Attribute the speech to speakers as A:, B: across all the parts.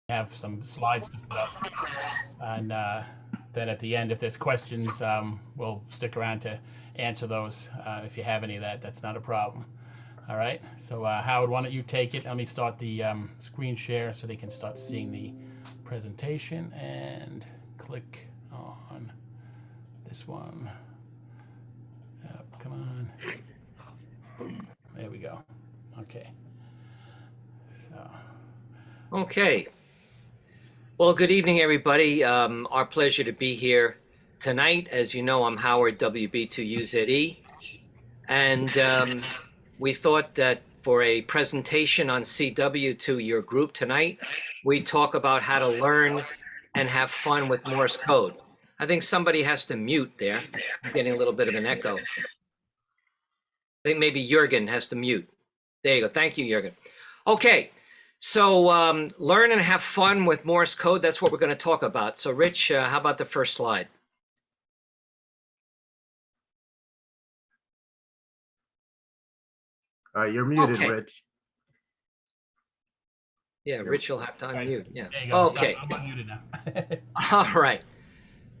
A: have some slides to put up. And then at the end, if there's questions, we'll stick around to answer those. If you have any of that, that's not a problem. All right. So Howard, why don't you take it? Let me start the screen share so they can start seeing the presentation, and click on this one. Come on. Boom. There we go. Okay. So.
B: Okay. Well, good evening, everybody. Our pleasure to be here tonight. As you know, I'm Howard, WB2UZE. And we thought that for a presentation on CW to your group tonight, we'd talk about how to learn and have fun with Morse code. I think somebody has to mute there. I'm getting a little bit of an echo. I think maybe Jürgen has to mute. There you go. Thank you, Jürgen. Okay. So learn and have fun with Morse code. That's what we're going to talk about. So Rich, how about the first slide?
C: You're muted,
B: okay.
C: Rich.
B: Yeah, Rich will have to unmute. Yeah.
A: There you go.
B: Okay.
A: I'm unmuted now.
B: All right.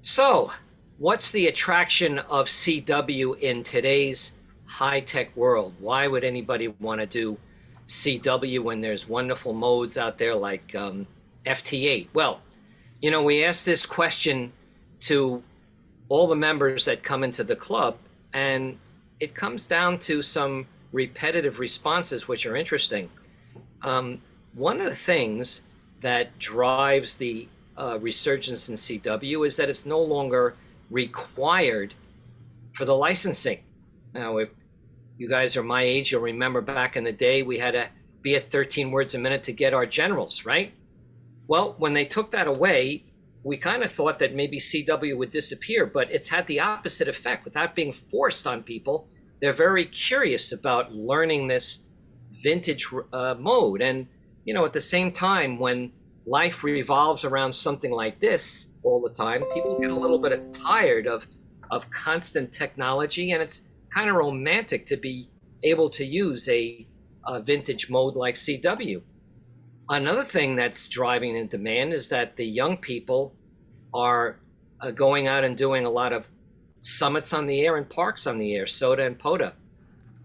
B: So what's the attraction of CW in today's high-tech world? Why would anybody want to do CW when there's wonderful modes out there like FT8? Well, you know, we asked this question to all the members that come into the club, and it comes down to some repetitive responses which are interesting. One of the things that drives the resurgence in CW is that it's no longer required for the licensing. Now, if you guys are my age, you'll remember back in the day, we had to be at 13 words a minute to get our generals, right? Well, when they took that away, we kind of thought that maybe CW would disappear, but it's had the opposite effect. Without being forced on people, they're very curious about learning this vintage mode. And, you know, at the same time, when life revolves around something like this all the time, people get a little bit tired of constant technology, and it's kind of romantic to be able to use a vintage mode like CW. Another thing that's driving in demand is that the young people are going out and doing a lot of summits on the air and parks on the air, SOTA and POTA.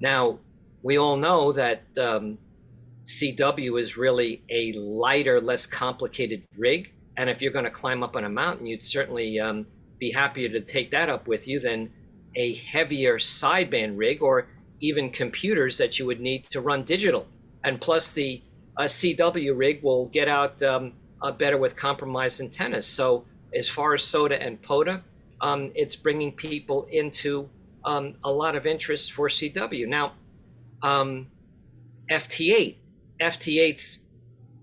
B: Now, we all know that CW is really a lighter, less complicated rig. And if you're going to climb up on a mountain, you'd certainly be happier to take that up with you than a heavier sideband rig, or even computers that you would need to run digital. And plus the CW rig will get out better with compromised antennas. So as far as SOTA and POTA, it's bringing people into a lot of interest for CW. Now, FT8's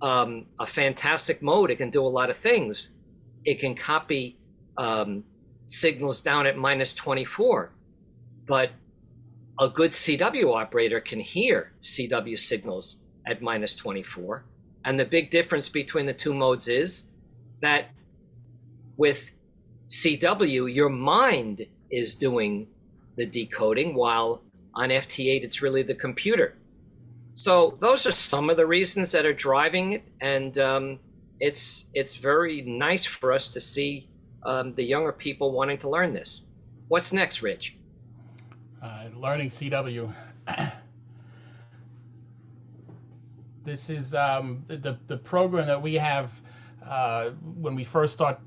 B: a fantastic mode. It can do a lot of things. It can copy signals down at -24, but a good CW operator can hear CW signals at -24. And the big difference between the two modes is that with CW, your mind is doing the decoding, while on FT8, it's really the computer. So those are some of the reasons that are driving it. And it's very nice for us to see the younger people wanting to learn this. What's next, Rich?
A: Learning CW. This is the program that we have when we first got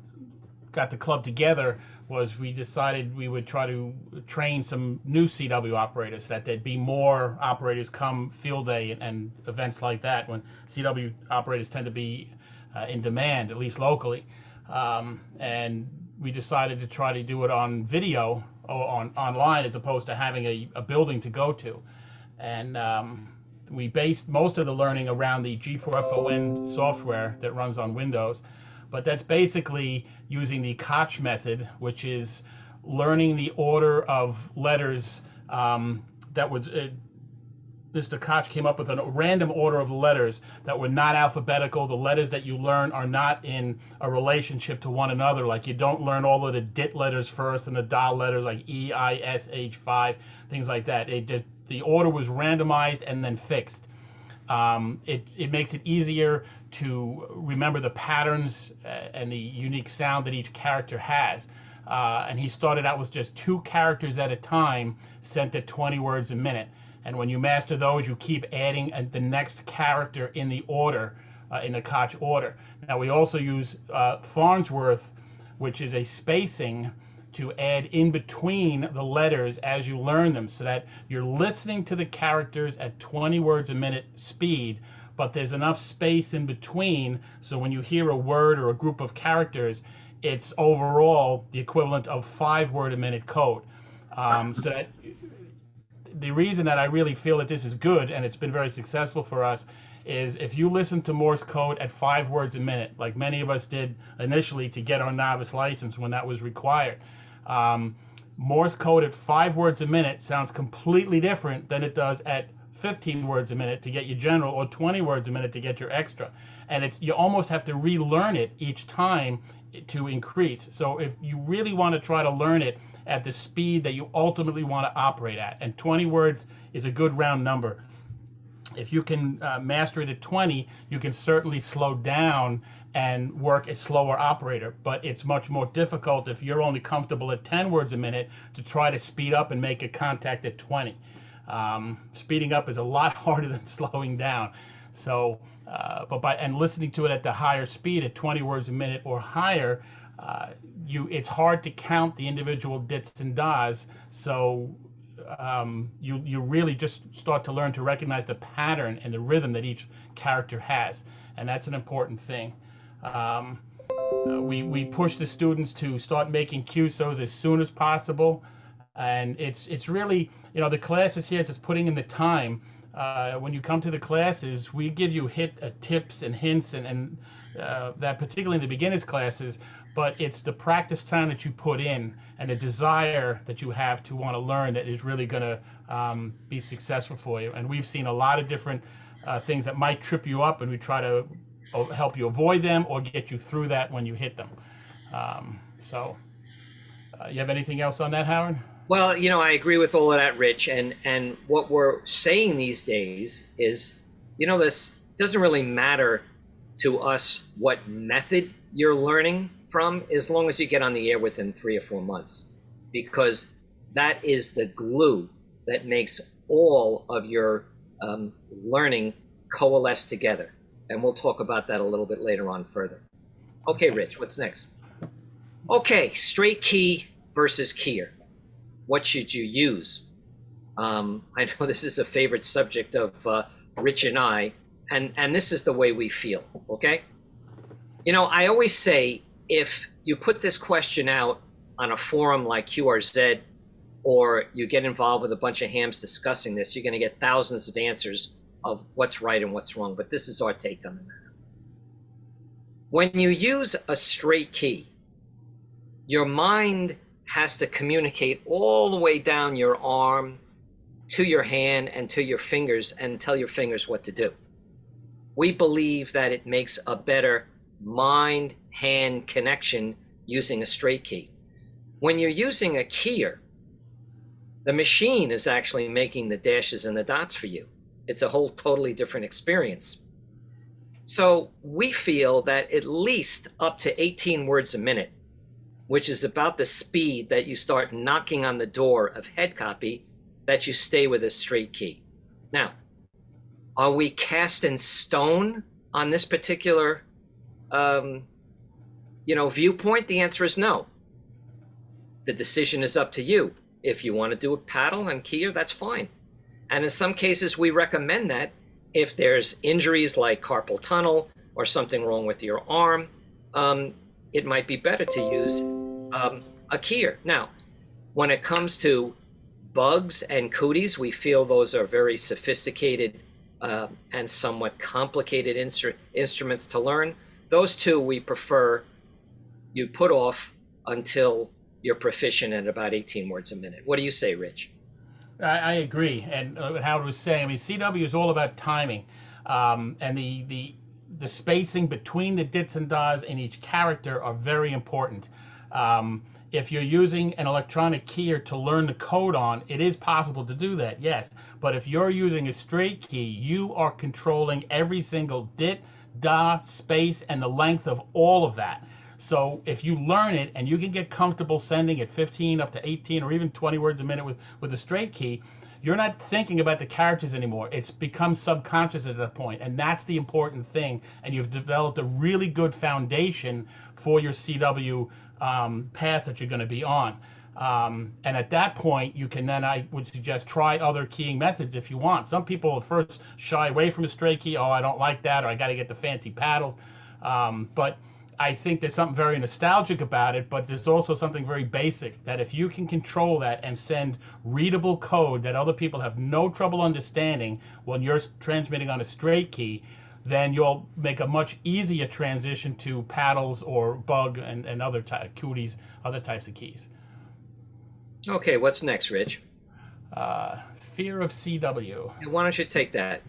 A: the club together. Was we decided we would try to train some new CW operators, that there'd be more operators come field day and events like that, when CW operators tend to be in demand, at least locally. And we decided to try to do it on video or online, as opposed to having a building to go to. And we based most of the learning around the G4FON software that runs on Windows. But that's basically using the Koch method, which is learning the order of letters that was Mr. Koch came up with a random order of letters that were not alphabetical. The letters that you learn are not in a relationship to one another. Like, you don't learn all of the DIT letters first and the DAL letters, like E, I, S, H, 5, things like that. The order was randomized and then fixed. It makes it easier to remember the patterns and the unique sound that each character has. And he started out with just 2 characters at a time, sent at 20 words a minute. And when you master those, you keep adding the next character in the order, in the Koch order. Now we also use Farnsworth, which is a spacing to add in between the letters as you learn them, so that you're listening to the characters at 20 words a minute speed, but there's enough space in between, so when you hear a word or a group of characters, it's overall the equivalent of 5 word a minute code. So that the reason that I really feel that this is good, and it's been very successful for us, is if you listen to Morse code at 5 words a minute, like many of us did initially to get our novice license when that was required, Morse code at 5 words a minute sounds completely different than it does at 15 words a minute to get your general, or 20 words a minute to get your extra. And you almost have to relearn it each time to increase. So if you really want to try to learn it at the speed that you ultimately want to operate at, and 20 words is a good round number. If you can master it at 20, you can certainly slow down and work a slower operator, but it's much more difficult if you're only comfortable at 10 words a minute to try to speed up and make a contact at 20. Speeding up is a lot harder than slowing down. So, and listening to it at the higher speed at 20 words a minute or higher, it's hard to count the individual dits and das. So you really just start to learn to recognize the pattern and the rhythm that each character has, and that's an important thing. We push the students to start making QSOs as soon as possible, and it's really, the classes here is just putting in the time. When you come to the classes, we give you tips and hints and that, particularly in the beginners classes, but it's the practice time that you put in and the desire that you have to want to learn that is really going to be successful for you. And we've seen a lot of different things that might trip you up, and we try to help you avoid them or get you through that when you hit them. You have anything else on that, Howard?
B: Well, I agree with all of that, Rich. And what we're saying these days is, this doesn't really matter to us what method you're learning from, as long as you get on the air within 3 or 4 months, because that is the glue that makes all of your learning coalesce together. And we'll talk about that a little bit later on further. Okay, Rich, what's next? Okay, straight key versus keyer. What should you use? I know this is a favorite subject of Rich and I, and this is the way we feel, okay? I always say, if you put this question out on a forum like QRZ, or you get involved with a bunch of hams discussing this, you're going to get thousands of answers of what's right and what's wrong, but this is our take on the matter. When you use a straight key, your mind has to communicate all the way down your arm to your hand and to your fingers and tell your fingers what to do. We believe that it makes a better mind-hand connection using a straight key. When you're using a keyer, the machine is actually making the dashes and the dots for you. It's a whole totally different experience. So we feel that at least up to 18 words a minute, which is about the speed that you start knocking on the door of head copy, that you stay with a straight key. Now, are we cast in stone on this particular viewpoint? The answer is no. The decision is up to you. If you want to do a paddle and keyer, that's fine. And in some cases, we recommend that if there's injuries like carpal tunnel or something wrong with your arm, it might be better to use a keyer. Now, when it comes to bugs and cooties, we feel those are very sophisticated and somewhat complicated instruments to learn. Those two we prefer you put off until you're proficient at about 18 words a minute. What do you say, Rich?
A: I agree. And Howard was saying, CW is all about timing, and the spacing between the dits and das in each character are very important. If you're using an electronic keyer to learn the code on, it is possible to do that, yes. But if you're using a straight key, you are controlling every single dit, da, space, and the length of all of that. So if you learn it and you can get comfortable sending at 15 up to 18 or even 20 words a minute with a straight key, you're not thinking about the characters anymore. It's become subconscious at that point, and that's the important thing. And you've developed a really good foundation for your CW path that you're going to be on. And at that point, you can then, I would suggest, try other keying methods if you want. Some people at first shy away from a straight key. Oh, I don't like that, or I got to get the fancy paddles. But I think there's something very nostalgic about it, but there's also something very basic, that if you can control that and send readable code that other people have no trouble understanding when you're transmitting on a straight key, then you'll make a much easier transition to paddles or bug and other cooties, other types of keys.
B: Okay, what's next, Rich?
A: Fear of CW.
B: Why don't you take that?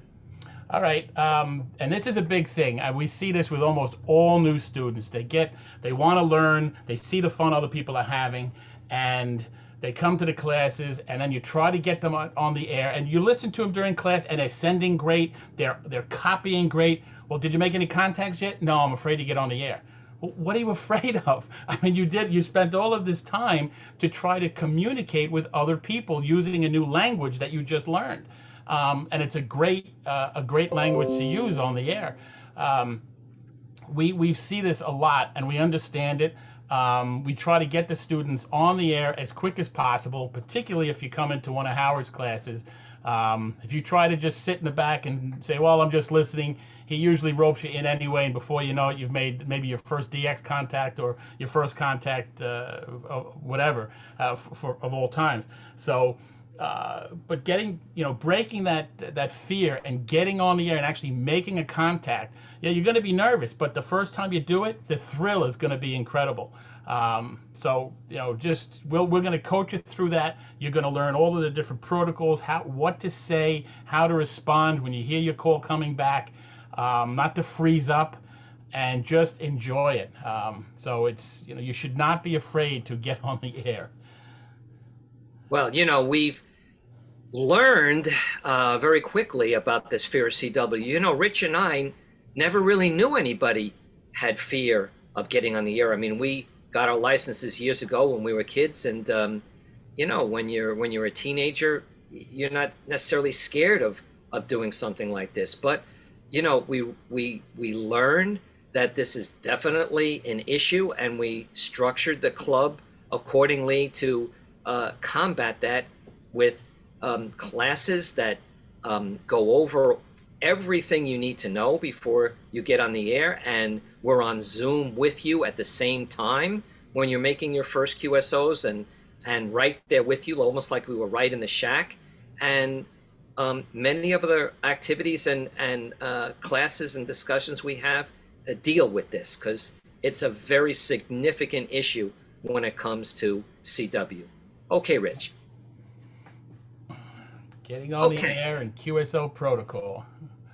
A: All right, and this is a big thing. We see this with almost all new students. They want to learn, they see the fun other people are having, and they come to the classes, and then you try to get them on the air, and you listen to them during class, and they're sending great, they're copying great. Well, did you make any contacts yet? No, I'm afraid to get on the air. Well, what are you afraid of? I mean, you spent all of this time to try to communicate with other people using a new language that you just learned. And it's a great language to use on the air. We see this a lot, and we understand it. We try to get the students on the air as quick as possible, particularly if you come into one of Howard's classes. If you try to just sit in the back and say, well, I'm just listening, he usually ropes you in anyway, and before you know it, you've made maybe your first DX contact or your first contact, whatever, of all times. So, but breaking that fear and getting on the air and actually making a contact, yeah, you're going to be nervous, but the first time you do it, the thrill is going to be incredible. So, we're going to coach you through that. You're going to learn all of the different protocols, what to say, how to respond when you hear your call coming back, not to freeze up, and just enjoy it. So it's, you should not be afraid to get on the air.
B: Well, we've learned very quickly about this fear of CW. Rich and I never really knew anybody had fear of getting on the air. I mean, we got our licenses years ago when we were kids, and when you're a teenager, you're not necessarily scared of doing something like this. But we learned that this is definitely an issue, and we structured the club accordingly to combat that with classes that go over everything you need to know before you get on the air, and we're on Zoom with you at the same time when you're making your first QSOs, and right there with you, almost like we were right in the shack. And many of the activities and classes and discussions we have deal with this, because it's a very significant issue when it comes to CW. Okay, Rich.
A: Getting on the air and QSO protocol.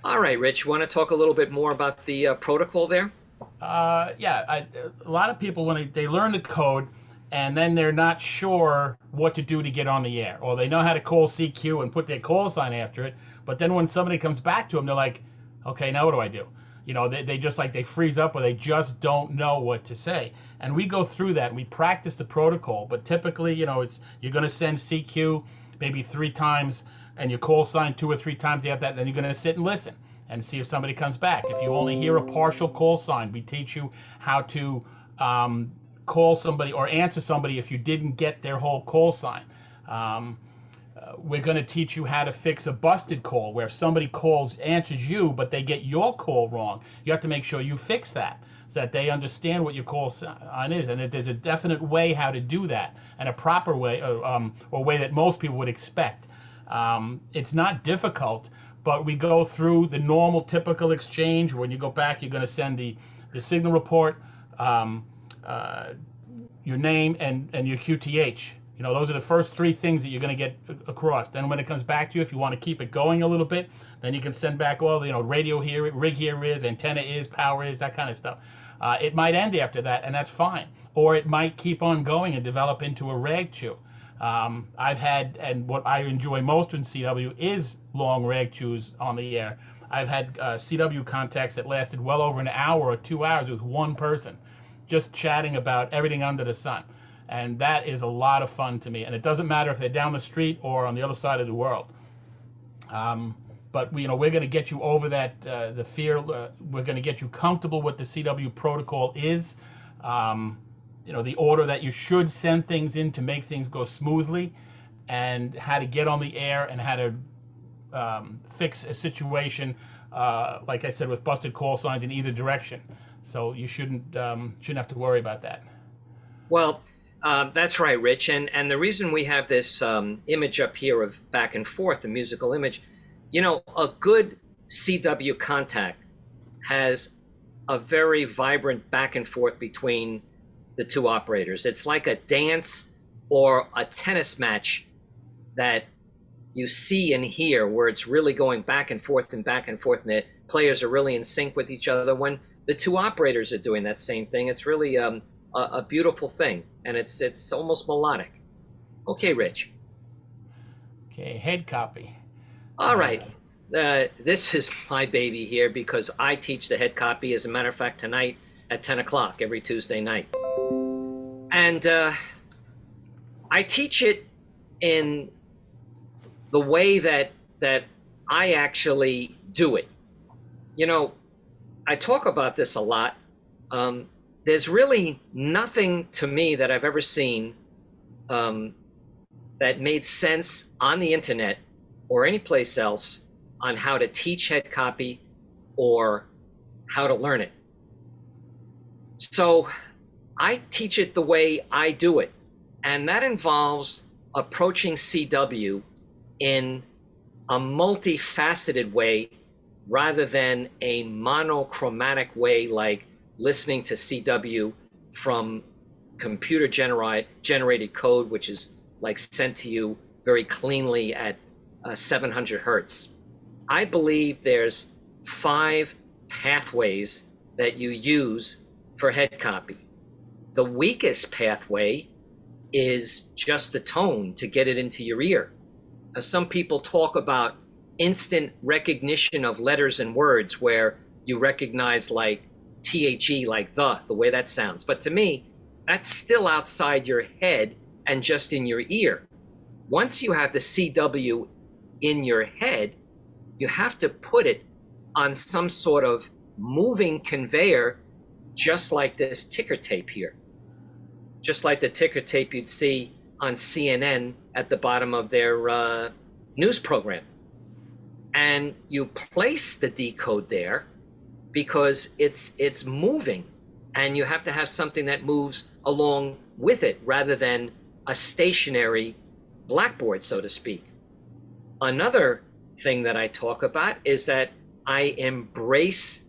B: All right, Rich, you want to talk a little bit more about the protocol there?
A: Yeah, a lot of people, when they learn the code, and then they're not sure what to do to get on the air, or they know how to call CQ and put their call sign after it, but then when somebody comes back to them, they're like, okay, now what do I do? They just they freeze up, or they just don't know what to say. And we go through that and we practice the protocol, but typically, you're going to send CQ maybe 3 times and your call sign 2 or 3 times after that, then you're going to sit and listen and see if somebody comes back. If you only hear a partial call sign, we teach you how to call somebody or answer somebody if you didn't get their whole call sign. We're going to teach you how to fix a busted call, where if somebody answers you, but they get your call wrong. You have to make sure you fix that so that they understand what your call sign is, and that there's a definite way how to do that, and a proper way, or way that most people would expect. It's not difficult, but we go through the normal, typical exchange. When you go back, you're going to send the signal report, your name, and your QTH. Those are the first 3 things that you're going to get across. Then when it comes back to you, if you want to keep it going a little bit, then you can send back all the, radio here, rig here is, antenna is, power is, that kind of stuff. It might end after that, and that's fine. or it might keep on going and develop into a rag chew. I've had, and what I enjoy most in CW is long rag chews on the air. I've had CW contacts that lasted well over an hour or 2 hours with one person, just chatting about everything under the sun. And that is a lot of fun to me. And it doesn't matter if they're down the street or on the other side of the world. But we're going to get you over that the fear. We're going to get you comfortable with the CW protocol is. The order that you should send things in to make things go smoothly, and how to get on the air and how to fix a situation, like I said, with busted call signs in either direction. So you shouldn't have to worry about that.
B: Well, that's right, Rich. And the reason we have this image up here of back and forth, the musical image, a good CW contact has a very vibrant back and forth between the two operators. It's like a dance or a tennis match that you see and hear, where it's really going back and forth and back and forth, and the players are really in sync with each other. When the two operators are doing that same thing, it's really a beautiful thing, and it's almost melodic. Okay, Rich.
A: Okay, head copy.
B: All right. This is my baby here because I teach the head copy, as a matter of fact, tonight at 10 o'clock every Tuesday night. And I teach it in the way that I actually do it. I talk about this a lot. There's really nothing to me that I've ever seen that made sense on the internet or anyplace else on how to teach head copy or how to learn it. So I teach it the way I do it, and that involves approaching CW in a multifaceted way rather than a monochromatic way, like listening to CW from computer generated code, which is like sent to you very cleanly at 700 hertz. I believe there's 5 pathways that you use for head copy. The weakest pathway is just the tone to get it into your ear. Now, some people talk about instant recognition of letters and words, where you recognize like THE, like the way that sounds. But to me, that's still outside your head and just in your ear. Once you have the CW in your head, you have to put it on some sort of moving conveyor, just like this ticker tape here. Just like the ticker tape you'd see on CNN at the bottom of their news program. And you place the decode there because it's moving, and you have to have something that moves along with it rather than a stationary blackboard, so to speak. Another thing that I talk about is that I embrace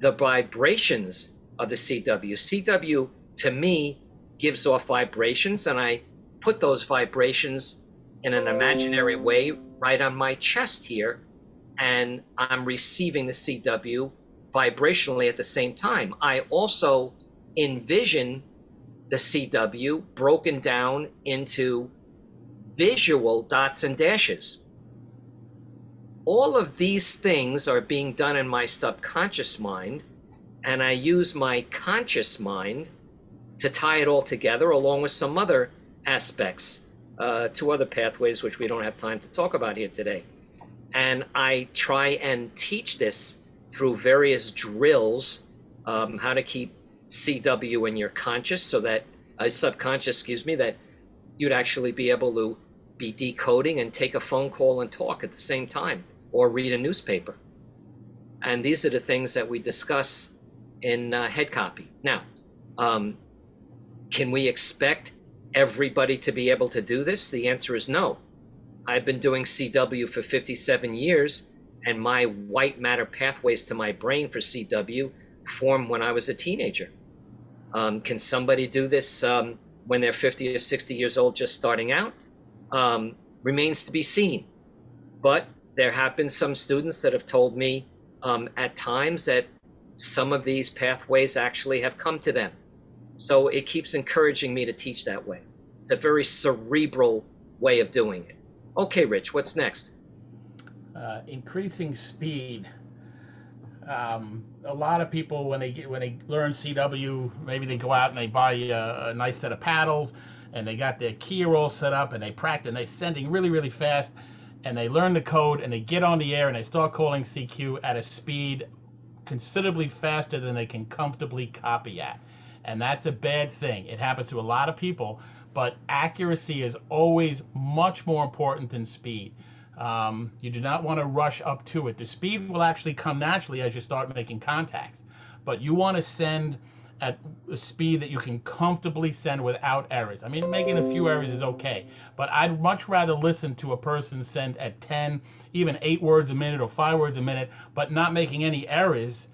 B: the vibrations of the CW. CW, to me, gives off vibrations, and I put those vibrations in an imaginary way right on my chest here, and I'm receiving the CW vibrationally at the same time. I also envision the CW broken down into visual dots and dashes. All of these things are being done in my subconscious mind, and I use my conscious mind to tie it all together, along with some other aspects, 2 other pathways, which we don't have time to talk about here today. And I try and teach this through various drills, how to keep CW in your conscious, so that subconscious, that you'd actually be able to be decoding and take a phone call and talk at the same time, or read a newspaper. And these are the things that we discuss in head copy. Now, can we expect everybody to be able to do this? The answer is no. I've been doing CW for 57 years, and my white matter pathways to my brain for CW formed when I was a teenager. Can somebody do this when they're 50 or 60 years old, just starting out? Remains to be seen. But there have been some students that have told me at times that some of these pathways actually have come to them. So it keeps encouraging me to teach that way. It's a very cerebral way of doing it. Okay, Rich, what's next?
A: Increasing speed. A lot of people when they learn CW, maybe they go out and they buy a nice set of paddles, and they got their keyer all set up, and they practice, and they're sending really really fast, and they learn the code, and they get on the air, and they start calling CQ at a speed considerably faster than they can comfortably copy at, and that's a bad thing. It happens to a lot of people, but accuracy is always much more important than speed. You do not want to rush up to it. The speed will actually come naturally as you start making contacts, but you want to send at a speed that you can comfortably send without errors. I mean, making a few errors is okay, but I'd much rather listen to a person send at 10, even 8 words a minute or 5 words a minute, but not making any errors,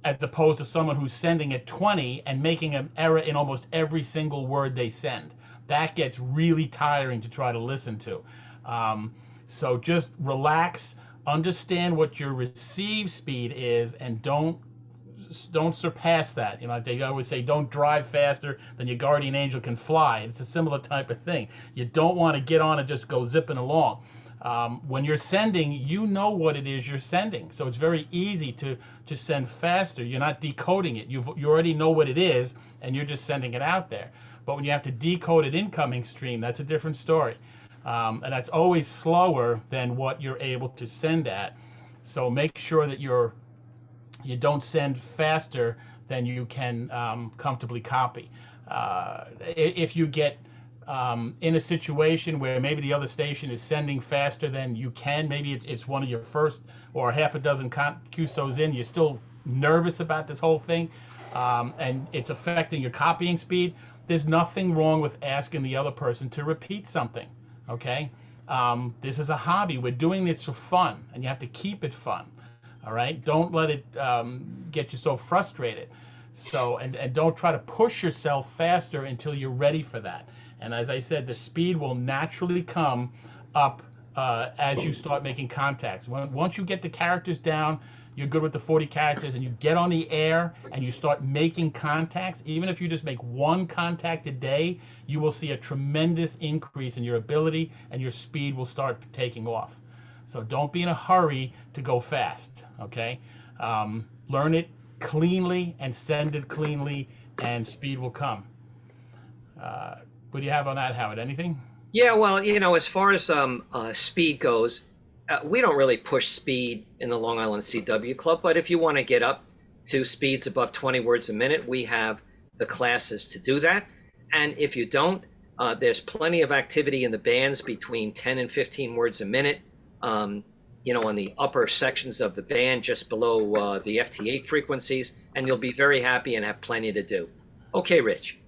A: as opposed to someone who's sending at 20 and making an error in almost every single word they send. That gets really tiring to try to listen to. So just relax, understand what your receive speed is, and don't surpass that. You know, they always say don't drive faster than your guardian angel can fly. It's a similar type of thing. You don't want to get on and just go zipping along. When you're sending, you know what it is you're sending, so it's very easy to send faster. You're not decoding it. You already know what it is, and you're just sending it out there. But when you have to decode an incoming stream, that's a different story. And that's always slower than what you're able to send at. So make sure that you don't send faster than you can comfortably copy. If you get in a situation where maybe the other station is sending faster than you can, maybe it's one of your first or half a dozen QSOs in, you're still nervous about this whole thing, and it's affecting your copying speed, there's nothing wrong with asking the other person to repeat something. Okay, this is a hobby. We're doing this for fun, and you have to keep it fun. All right, don't let it get you so frustrated. So, and don't try to push yourself faster until you're ready for that. And as I said, the speed will naturally come up as you start making contacts. Once you get the characters down, you're good with the 40 characters, and you get on the air and you start making contacts, even if you just make one contact a day, you will see a tremendous increase in your ability, and your speed will start taking off. So don't be in a hurry to go fast, okay? Learn it cleanly and send it cleanly, and speed will come. What do you have on that, Howard? Anything?
B: Yeah, well, you know, as far as speed goes, we don't really push speed in the Long Island CW Club, but if you want to get up to speeds above 20 words a minute, we have the classes to do that. And if you don't, there's plenty of activity in the bands between 10 and 15 words a minute, you know, on the upper sections of the band, just below the FT8 frequencies, and you'll be very happy and have plenty to do. Okay, Rich.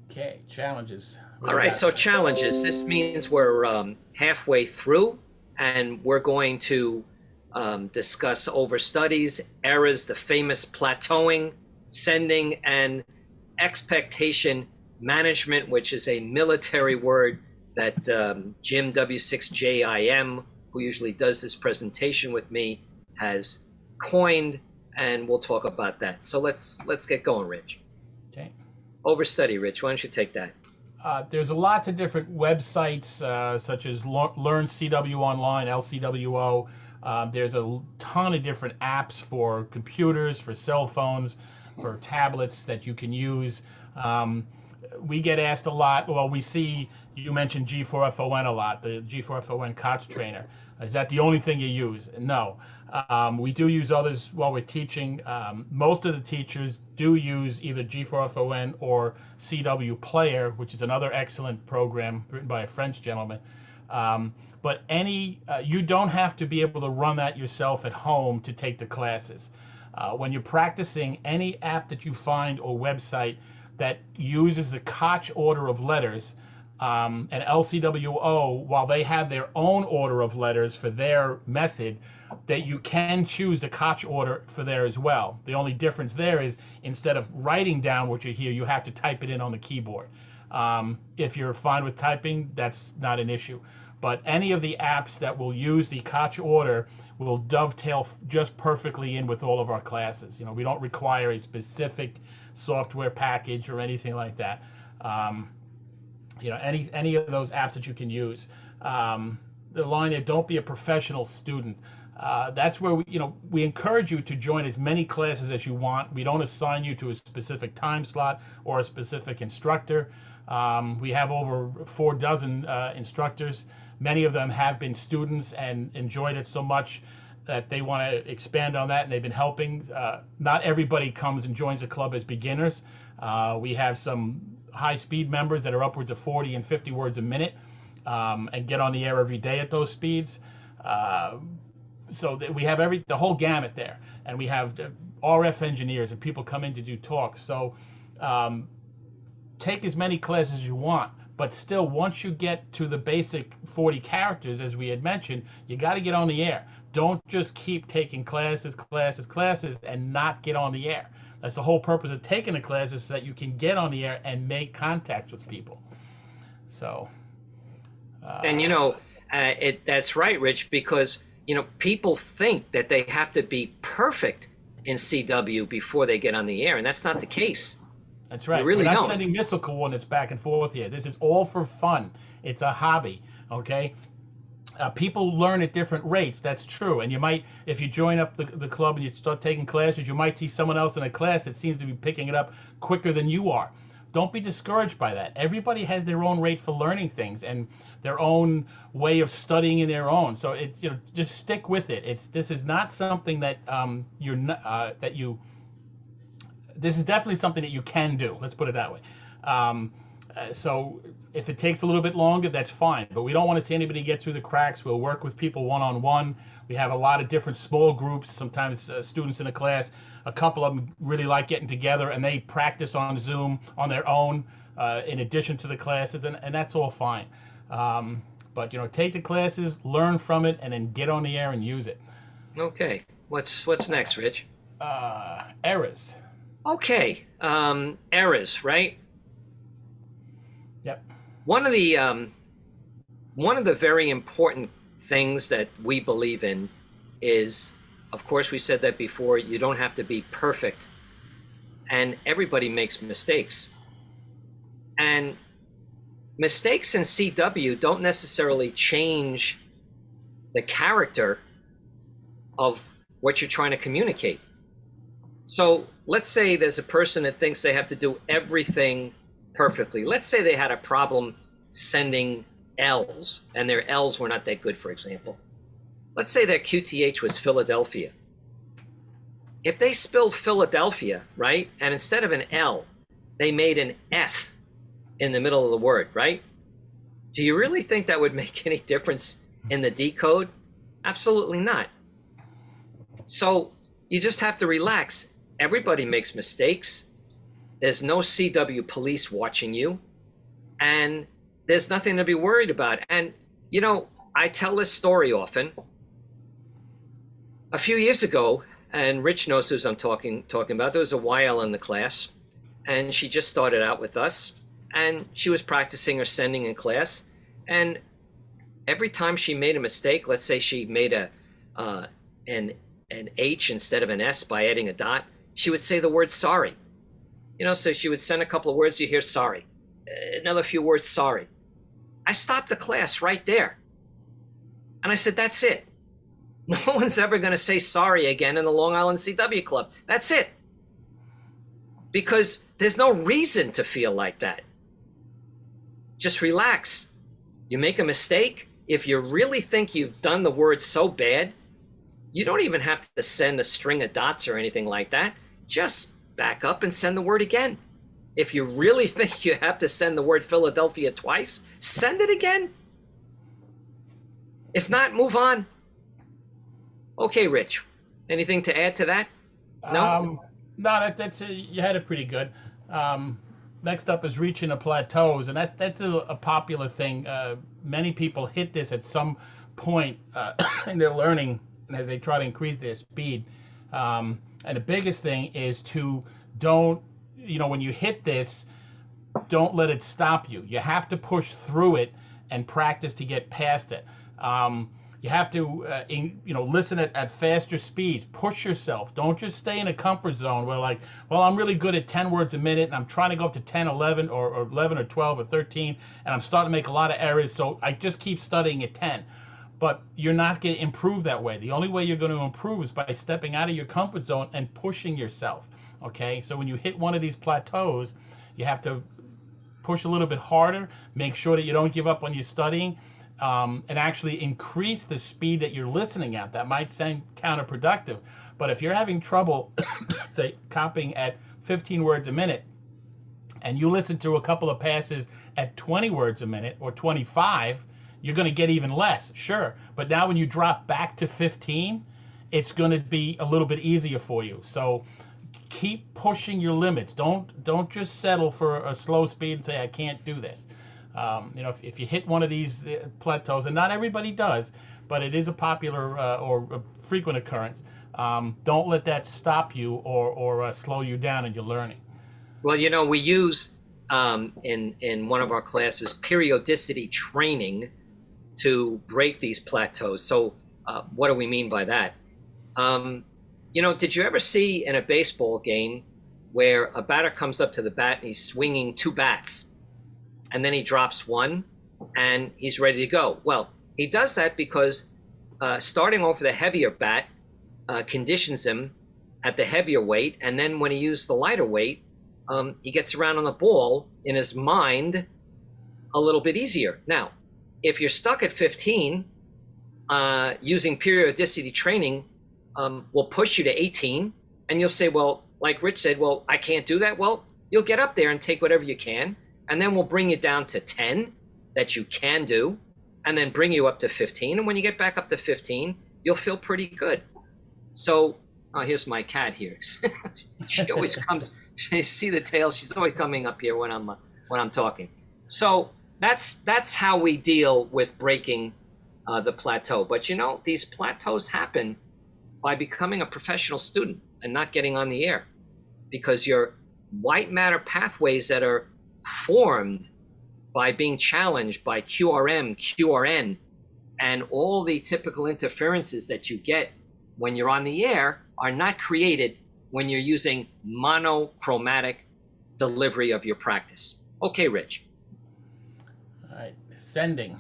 A: Okay, challenges.
B: All right, so challenges. This means we're halfway through, and we're going to discuss overstudies, errors, the famous plateauing, sending, and expectation management, which is a military word that Jim W6JIM, who usually does this presentation with me, has coined, and we'll talk about that. So let's get going, Rich.
A: Okay.
B: Overstudy, Rich. Why don't you take that?
A: There's lots of different websites, such as Learn CW Online, LCWO. There's a ton of different apps for computers, for cell phones, for tablets that you can use. We get asked a lot, well, we see you mentioned G4FON a lot, the G4FON COTS trainer. Is that the only thing you use? No. We do use others while we're teaching. Most of the teachers do use either G4FON or CW Player, which is another excellent program written by a French gentleman. But you don't have to be able to run that yourself at home to take the classes. When you're practicing, any app that you find or website that uses the Koch order of letters, and LCWO, while they have their own order of letters for their method, that you can choose the Koch order for there as well. The only difference there is instead of writing down what you hear, you have to type it in on the keyboard. If you're fine with typing, that's not an issue. But any of the apps that will use the Koch order will dovetail just perfectly in with all of our classes. You know, we don't require a specific software package or anything like that. Any of those apps that you can use. The line there, don't be a professional student. That's where we encourage you to join as many classes as you want. We don't assign you to a specific time slot or a specific instructor. We have over 4 dozen instructors. Many of them have been students and enjoyed it so much that they want to expand on that, and they've been helping. Not everybody comes and joins a club as beginners. We have some high-speed members that are upwards of 40 and 50 words a minute and get on the air every day at those speeds. So that we have the whole gamut there, and we have RF engineers and people come in to do talks. So take as many classes as you want, but still, once you get to the basic 40 characters, as we had mentioned, you got to get on the air. Don't just keep taking classes, and not get on the air. That's the whole purpose of taking the classes, so that you can get on the air and make contact with people. So.
B: And that's right, Rich, because people think that they have to be perfect in CW before they get on the air, and that's not the case.
A: That's right.
B: We're
A: not sending missile coordinates back and forth here. This is all for fun. It's a hobby, okay? People learn at different rates. That's true. And you might, if you join up the club and you start taking classes, you might see someone else in a class that seems to be picking it up quicker than you are. Don't be discouraged by that. Everybody has their own rate for learning things and their own way of studying in their own. So just stick with it. This is not something that this is definitely something that you can do. Let's put it that way. So if it takes a little bit longer, that's fine. But we don't want to see anybody get through the cracks. We'll work with people one-on-one. We have a lot of different small groups, sometimes students in a class. A couple of them really like getting together, and they practice on Zoom on their own in addition to the classes, and that's all fine. But take the classes, learn from it, and then get on the air and use it.
B: Okay. What's next, Rich?
A: Errors.
B: Okay. Errors, right?
A: Yep.
B: One of the very important things that we believe in is, of course, we said that before, you don't have to be perfect, and everybody makes mistakes. And mistakes in CW don't necessarily change the character of what you're trying to communicate. So let's say there's a person that thinks they have to do everything perfectly. Let's say they had a problem sending L's, and their L's were not that good, for example. Let's say their QTH was Philadelphia. If they spelled Philadelphia, right, and instead of an L, they made an F in the middle of the word, right? Do you really think that would make any difference in the decode? Absolutely not. So you just have to relax. Everybody makes mistakes. There's no CW police watching you, and there's nothing to be worried about. And, I tell this story often. A few years ago, and Rich knows who I'm talking about, there was a YL in the class, and she just started out with us, and she was practicing her sending in class, and every time she made a mistake, let's say she made an H instead of an S by adding a dot, she would say the word sorry. So she would send a couple of words, you hear sorry. Another few words, sorry. I stopped the class right there. And I said, that's it. No one's ever going to say sorry again in the Long Island CW Club. That's it. Because there's no reason to feel like that. Just relax. You make a mistake. If you really think you've done the word so bad, you don't even have to send a string of dots or anything like that. Just back up and send the word again. If you really think you have to send the word Philadelphia twice, send it again. If not, move on. Okay, Rich, anything to add to that? No?
A: No, you had it pretty good. Next up is reaching the plateaus, and that's a popular thing. Many people hit this at some point in their learning as they try to increase their speed. And the biggest thing is to when you hit this, don't let it stop you. You have to push through it and practice to get past it. You have to, listen at faster speeds. Push yourself. Don't just stay in a comfort zone where like, well, I'm really good at 10 words a minute, and I'm trying to go up to 10, 11, or 11 or 12 or 13, and I'm starting to make a lot of errors, so I just keep studying at 10. But you're not going to improve that way. The only way you're going to improve is by stepping out of your comfort zone and pushing yourself. Okay, so when you hit one of these plateaus, you have to push a little bit harder, make sure that you don't give up on your studying, and actually increase the speed that you're listening at. That might sound counterproductive, but if you're having trouble, say, copying at 15 words a minute, and you listen to a couple of passes at 20 words a minute or 25, you're going to get even less, sure. But now when you drop back to 15, it's going to be a little bit easier for you. So keep pushing your limits. Don't just settle for a slow speed and say, I can't do this. If you hit one of these plateaus, and not everybody does, but it is a popular or a frequent occurrence, don't let that stop you or slow you down in your learning.
B: Well, we use in one of our classes periodicity training to break these plateaus. So what do we mean by that? Did you ever see in a baseball game where a batter comes up to the bat and he's swinging two bats, and then he drops one and he's ready to go? Well, he does that because starting off with a heavier bat conditions him at the heavier weight, and then when he uses the lighter weight, he gets around on the ball in his mind a little bit easier. Now, if you're stuck at 15, using periodicity training will push you to 18, and you'll say, well, like Rich said, well, I can't do that. Well, you'll get up there and take whatever you can, and then we'll bring you down to 10 that you can do, and then bring you up to 15. And when you get back up to 15, you'll feel pretty good. So, here's my cat here. She always comes. You see the tail. She's always coming up here when I'm talking. So that's how we deal with breaking the plateau. But these plateaus happen by becoming a professional student and not getting on the air, because your white matter pathways that are formed by being challenged by QRM, QRN, and all the typical interferences that you get when you're on the air are not created when you're using monochromatic delivery of your practice. Okay, Rich.
A: All right, sending.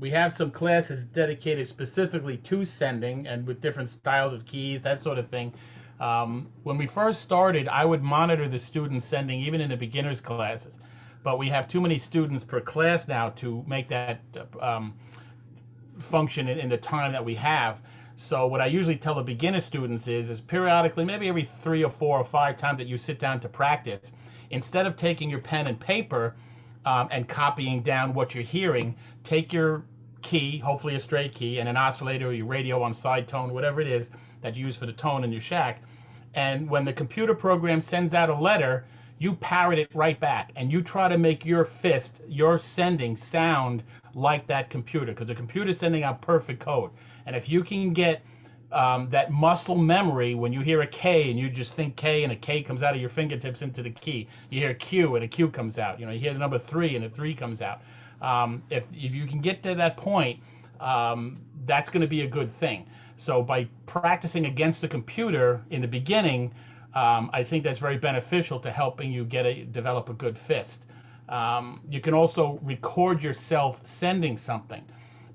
A: We have some classes dedicated specifically to sending and with different styles of keys, that sort of thing. When we first started, I would monitor the students sending even in the beginners classes, but we have too many students per class now to make that function in the time that we have. So what I usually tell the beginner students is periodically, maybe every 3 or 4 or 5 times that you sit down to practice, instead of taking your pen and paper and copying down what you're hearing, take your key, hopefully a straight key, and an oscillator or your radio on side tone, whatever it is that you use for the tone in your shack. And when the computer program sends out a letter, you parrot it right back, and you try to make your fist, your sending, sound like that computer, because the computer's sending out perfect code. And if you can get that muscle memory, when you hear a K and you just think K and a K comes out of your fingertips into the key, you hear Q and a Q comes out, you hear the number 3 and a 3 comes out. If you can get to that point, that's going to be a good thing. So by practicing against the computer in the beginning, I think that's very beneficial to helping you develop a good fist. You can also record yourself sending something.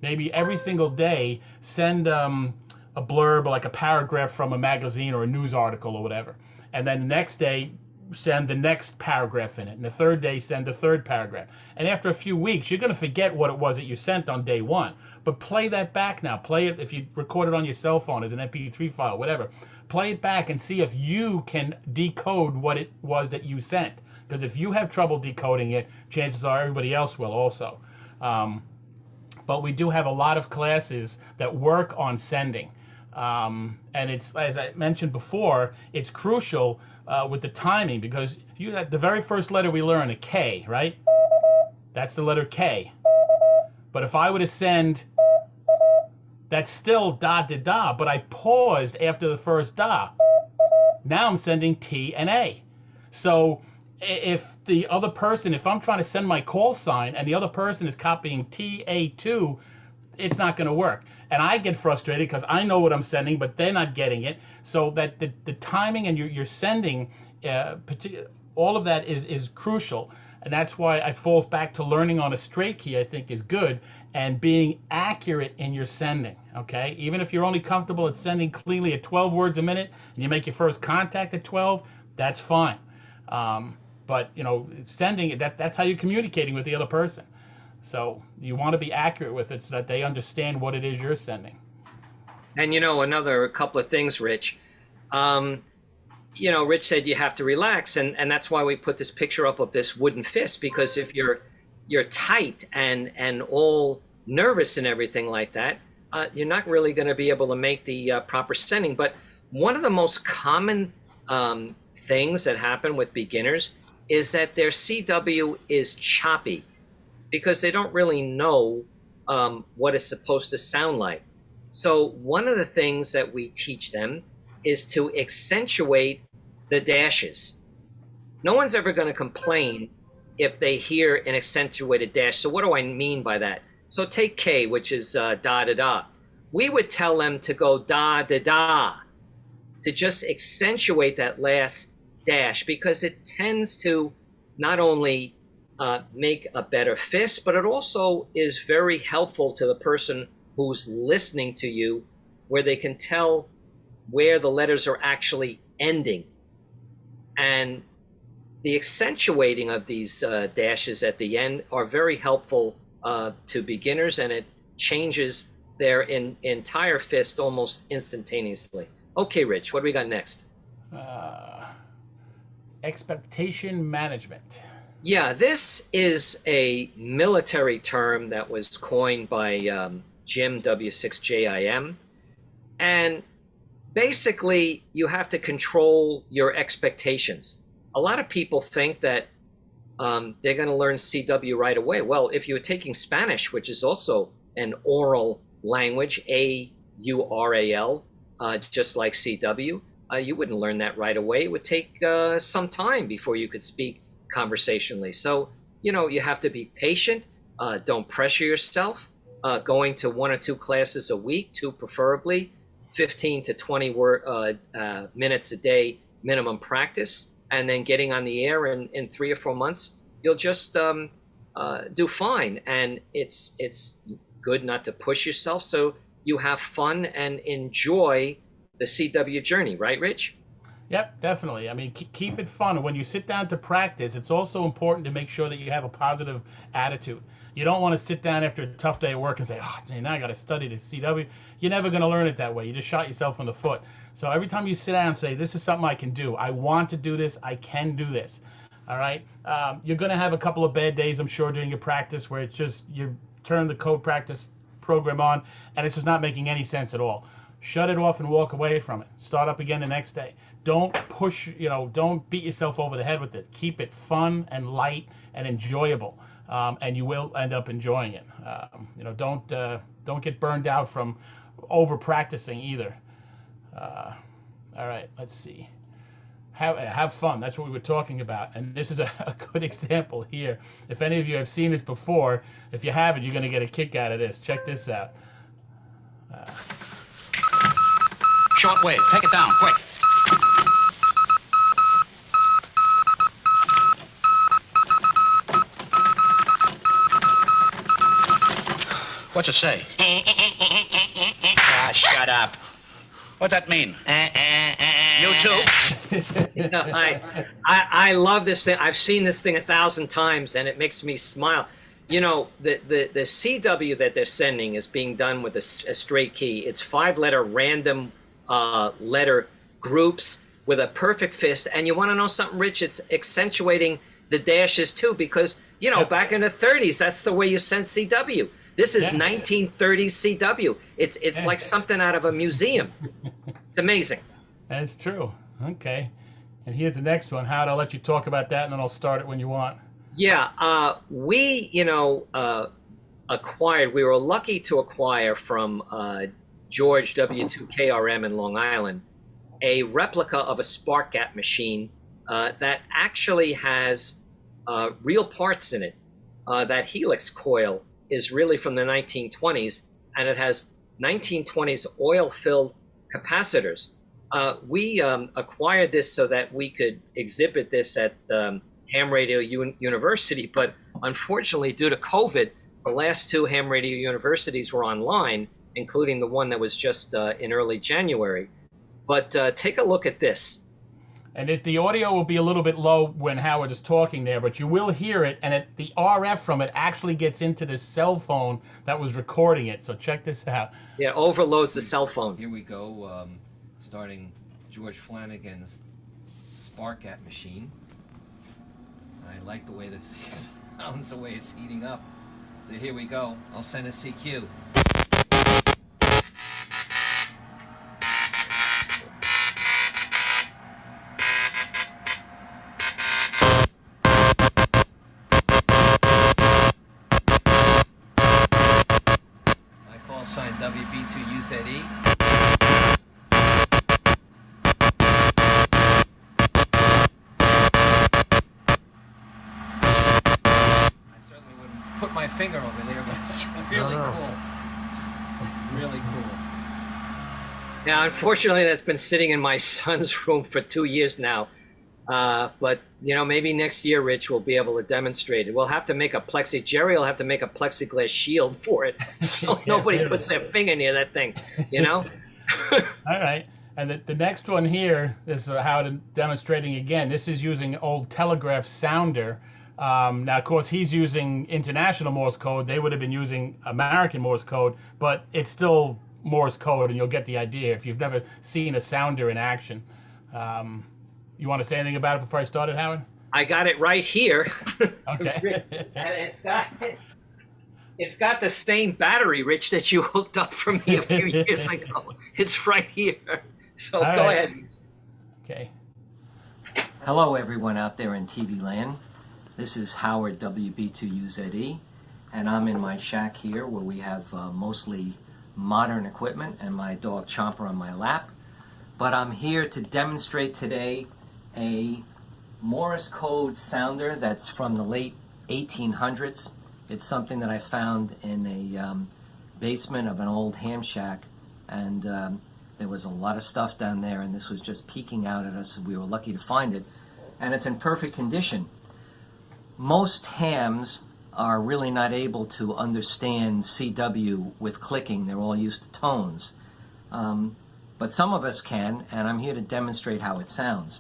A: Maybe every single day, send a blurb, like a paragraph from a magazine or a news article or whatever. And then the next day, send the next paragraph in it. And the third day, send the third paragraph. And after a few weeks, you're going to forget what it was that you sent on day 1. But play that back now. Play it, if you record it on your cell phone as an MP3 file, whatever. Play it back and see if you can decode what it was that you sent. Because if you have trouble decoding it, chances are everybody else will also. But we do have a lot of classes that work on sending. And it's, as I mentioned before, it's crucial with the timing, because you have the very first letter we learn, a K, right? That's the letter K. But if I were to send, that's still da da da, but I paused after the first da. Now I'm sending T and A. So if the other person, if I'm trying to send my call sign and the other person is copying TA2, it's not going to work. And I get frustrated because I know what I'm sending, but they're not getting it. So that the timing and your sending, all of that is crucial. And that's why it falls back to learning on a straight key, I think, is good, and being accurate in your sending, okay? Even if you're only comfortable at sending cleanly at 12 words a minute and you make your first contact at 12, that's fine. But, you know, sending, that's how you're communicating with the other person. So you want to be accurate with it so that they understand what it is you're sending.
B: And, you know, another couple of things, Rich. You know, Rich said you have to relax, and that's why we put this picture up of this wooden fist, because if you're tight and all nervous and everything like that, you're not really going to be able to make the proper sending. But one of the most common things that happen with beginners is that their CW is choppy because they don't really know what it's supposed to sound like. So one of the things that we teach them is to accentuate the dashes. No one's ever going to complain if they hear an accentuated dash. So what do I mean by that? So take K, which is da da da. We would tell them to go da da da, to just accentuate that last dash, because it tends to not only make a better fist, but it also is very helpful to the person who's listening to you, where they can tell where the letters are actually ending. And the accentuating of these dashes at the end are very helpful to beginners, and it changes their entire fist almost instantaneously. Okay, Rich, what do we got next?
A: Expectation management.
B: Yeah, this is a military term that was coined by Jim W6JIM. And basically, you have to control your expectations. A lot of people think that they're going to learn CW right away. Well, if you were taking Spanish, which is also an oral language, AURAL, just like CW, you wouldn't learn that right away. It would take some time before you could speak conversationally. So, you know, you have to be patient. Don't pressure yourself. Going to 1 or 2 classes a week, 2 preferably, 15 to 20 minutes a day minimum practice, and then getting on the air in 3 or 4 months, you'll just do fine. And it's good not to push yourself, so you have fun and enjoy the CW journey, right, Rich?
A: Yep, definitely. I mean, keep it fun. When you sit down to practice, it's also important to make sure that you have a positive attitude. You don't want to sit down after a tough day of work and say, oh, now I got to study the CW. You're never going to learn it that way. You just shot yourself in the foot. So every time you sit down and say, this is something I can do. I want to do this. I can do this. All right. You're going to have a couple of bad days, I'm sure, during your practice where it's just you turn the code practice program on and it's just not making any sense at all. Shut it off and walk away from it. Start up again the next day. Don't push, don't beat yourself over the head with it. Keep it fun and light and enjoyable, and you will end up enjoying it. Don't get burned out from over practicing either. All right, let's see. Have fun. That's what we were talking about, and this is a good example here. If any of you have seen this before, if you haven't, you're going to get a kick out of this. Check this out.
C: Short wave. Take it down, quick. What's it say?
D: Ah, shut up.
C: What'd that mean? You too?
B: You know, I love this thing. I've seen this thing 1,000 times, and it makes me smile. You know, the CW that they're sending is being done with a straight key. It's 5-letter random letter groups with a perfect fist. And you want to know something, Rich? It's accentuating the dashes too, because, you know, back in the 30s, that's the way you sent CW. This is 1930s CW. It's like something out of a museum. It's amazing.
A: That's true. Okay. And here's the next one. Howard, I'll let you talk about that, and then I'll start it when you want.
B: Yeah, we were lucky to acquire from George W2KRM in Long Island a replica of a spark gap machine that actually has real parts in it. That helix coil is really from the 1920s, and it has 1920s oil-filled capacitors. We acquired this so that we could exhibit this at Ham Radio University, but unfortunately, due to COVID, the last two Ham Radio Universities were online, including the one that was just in early January. But take a look at this.
A: And the audio will be a little bit low when Howard is talking there, but you will hear it, and the RF from it actually gets into the cell phone that was recording it. So check this out.
B: Yeah, overloads the cell phone.
D: Here we go, starting George Flanagan's Spark-At machine. I like the way this thing sounds, the way it's heating up. So here we go. I'll send a CQ. Sign WB2UZE. I certainly wouldn't put my finger over there, but it's really cool. Really cool.
B: Now, unfortunately, that's been sitting in my son's room for 2 years now. But, you know, maybe next year, Rich, we'll be able to demonstrate it. We'll have to make Jerry will have to make a plexiglass shield for it so
A: Yeah,
B: nobody
A: really.
B: puts their finger near that thing, you know?
A: All right. And the next one here is Howard demonstrating again. This is using old Telegraph Sounder. Now, of course, he's using international Morse code. They would have been using American Morse code, but it's still Morse code, and you'll get the idea if you've never seen a sounder in action. You want to say anything about it before I started, Howard?
B: I got it right here.
A: Okay.
B: And it's got the same battery, Rich, that you hooked up for me a few years ago. It's right here. So
A: All
B: go
A: right.
B: ahead.
A: Okay.
D: Hello, everyone out there in TV land. This is Howard WB2UZE, and I'm in my shack here where we have mostly modern equipment and my dog Chomper on my lap. But I'm here to demonstrate today a Morse code sounder that's from the late 1800s. It's something that I found in a basement of an old ham shack, and there was a lot of stuff down there, and this was just peeking out at us. We were lucky to find it, and it's in perfect condition. Most hams are really not able to understand CW with clicking. They're all used to tones. But some of us can, and I'm here to demonstrate how it sounds.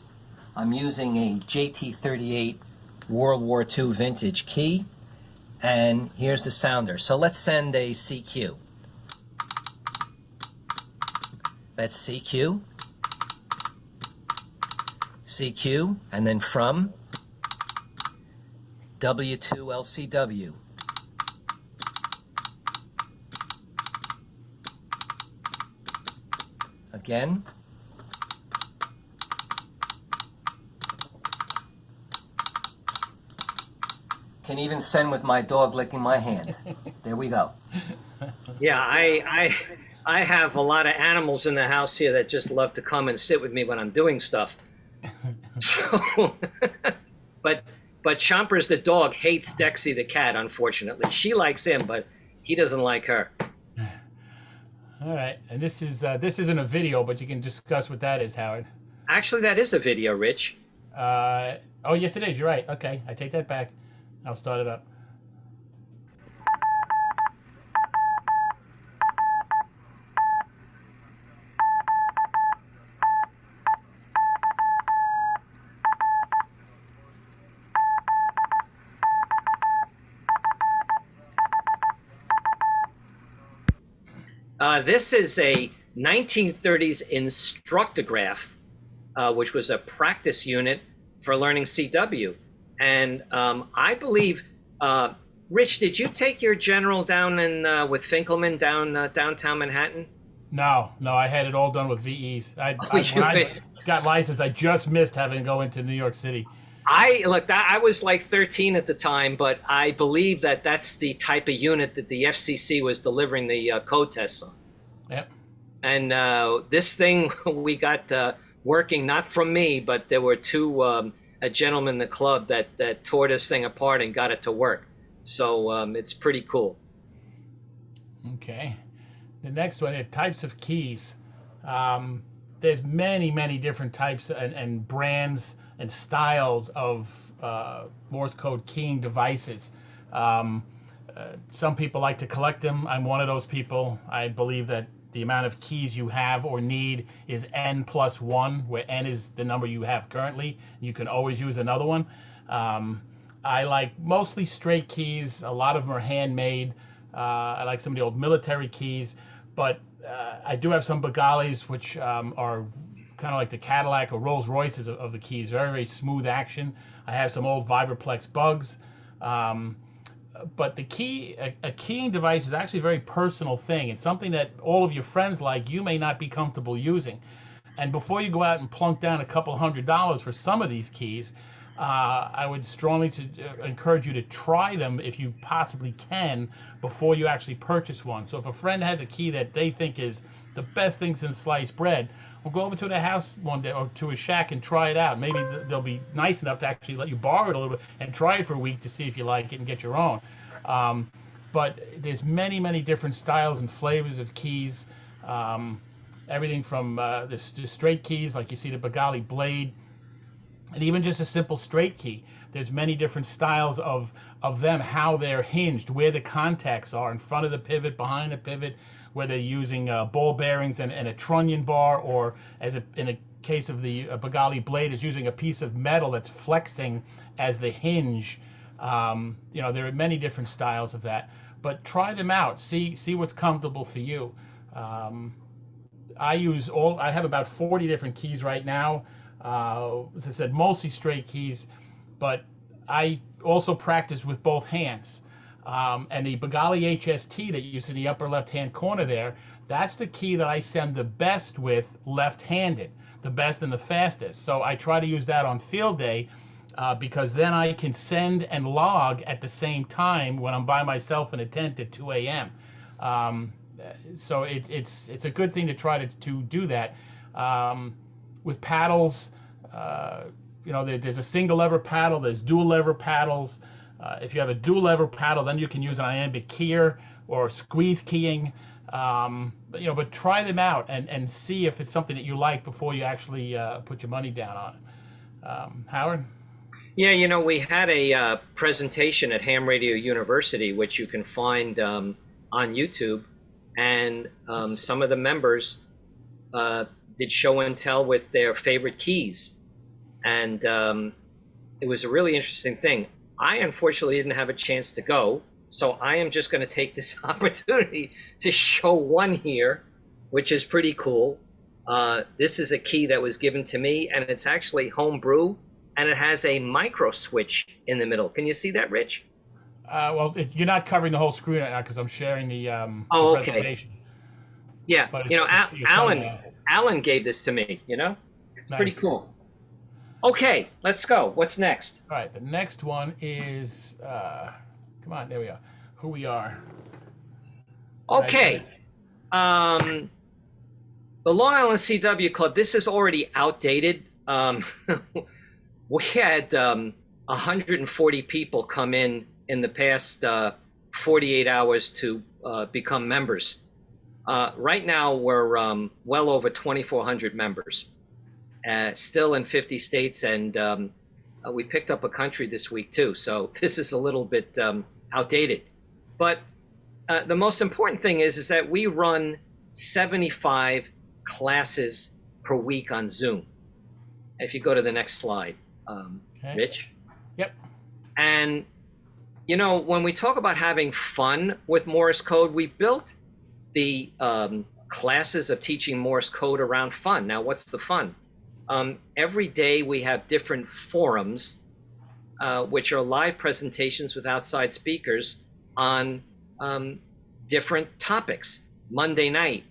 D: I'm using a JT38 World War II vintage key, and here's the sounder. So let's send a CQ. That's CQ, CQ, and then from W2LCW. Again. Can even send with my dog licking my hand. There we go.
B: Yeah, I have a lot of animals in the house here that just love to come and sit with me when I'm doing stuff. So, but Chomper's the dog hates Dexy the cat, unfortunately. She likes him, but he doesn't like her.
A: All right. And this isn't a video, but you can discuss what that is, Howard.
B: Actually, that is a video, Rich.
A: Oh, yes, it is. You're right. Okay. I take that back. I'll start it up.
B: This is a 1930s Instructor Graph, which was a practice unit for learning CW. And I believe, Rich, did you take your general down with Finkelman downtown Manhattan?
A: No, I had it all done with VEs. When I got licensed, I just missed having to go into New York City.
B: I was like 13 at the time, but I believe that that's the type of unit that the FCC was delivering the code tests on.
A: Yep.
B: And this thing we got working, not from me, but there were two a gentleman in the club that tore this thing apart and got it to work. So it's pretty cool.
A: Okay. The next one, types of keys. There's many different types and brands and styles of Morse code keying devices. Some people like to collect them. I'm one of those people. I believe that the amount of keys you have or need is n plus 1, where n is the number you have currently. You can always use another one. I like mostly straight keys. A lot of them are handmade. I like some of the old military keys, but I do have some Begalis, which are kind of like the Cadillac or Rolls Royces of the keys. Very smooth action. I have some old Vibraplex bugs. But a keying device is actually a very personal thing. It's something that all of your friends like, you may not be comfortable using. And before you go out and plunk down a couple $100 for some of these keys, I would strongly encourage you to try them if you possibly can before you actually purchase one. So if a friend has a key that they think is the best thing since sliced bread, we'll go over to their house one day or to a shack and try it out. Maybe they'll be nice enough to actually let you borrow it a little bit and try it for a week to see if you like it and get your own. But there's many different styles and flavors of keys. Everything from the straight keys, like you see the Begali Blade, and even just a simple straight key. There's many different styles of them, how they're hinged, where the contacts are, in front of the pivot, behind the pivot, where they're using ball bearings and a trunnion bar, or in a case of the Begali Blade, is using a piece of metal that's flexing as the hinge. There are many different styles of that, but try them out. See what's comfortable for you. I have about 40 different keys right now. As I said, mostly straight keys, but I also practice with both hands. And the Begali HST that you see in the upper left-hand corner there, that's the key that I send the best with left-handed, the best and the fastest. So I try to use that on field day because then I can send and log at the same time when I'm by myself in a tent at 2 a.m. So it's a good thing to try to do that. With paddles, there's a single lever paddle, there's dual lever paddles. If you have a dual lever paddle, then you can use an iambic keyer or squeeze keying. But try them out and see if it's something that you like before you actually put your money down on it. Howard?
B: Yeah, we had a presentation at Ham Radio University, which you can find on YouTube, and some of the members did show and tell with their favorite keys, and it was a really interesting thing. I unfortunately didn't have a chance to go, so I am just going to take this opportunity to show one here, which is pretty cool. This is a key that was given to me, and it's actually homebrew, and it has a micro switch in the middle. Can you see that, Rich?
A: You're not covering the whole screen right now because I'm sharing the
B: okay.
A: presentation.
B: Yeah, Alan gave this to me, It's
A: nice.
B: Pretty cool. Okay, let's go. What's next?
A: All right, the next one is, come on, there we are. Who we are.
B: Okay. The Long Island CW Club, this is already outdated. We had 140 people come in the past 48 hours to become members. Right now, we're well over 2,400 members, still in 50 states, and we picked up a country this week too. So this is a little bit outdated. But the most important thing is that we run 75 classes per week on Zoom. If you go to the next slide,
A: Okay.
B: Rich.
A: Yep.
B: And, when we talk about having fun with Morse code, we built the classes of teaching Morse code around fun. Now, what's the fun? Every day we have different forums, which are live presentations with outside speakers on different topics. Monday night,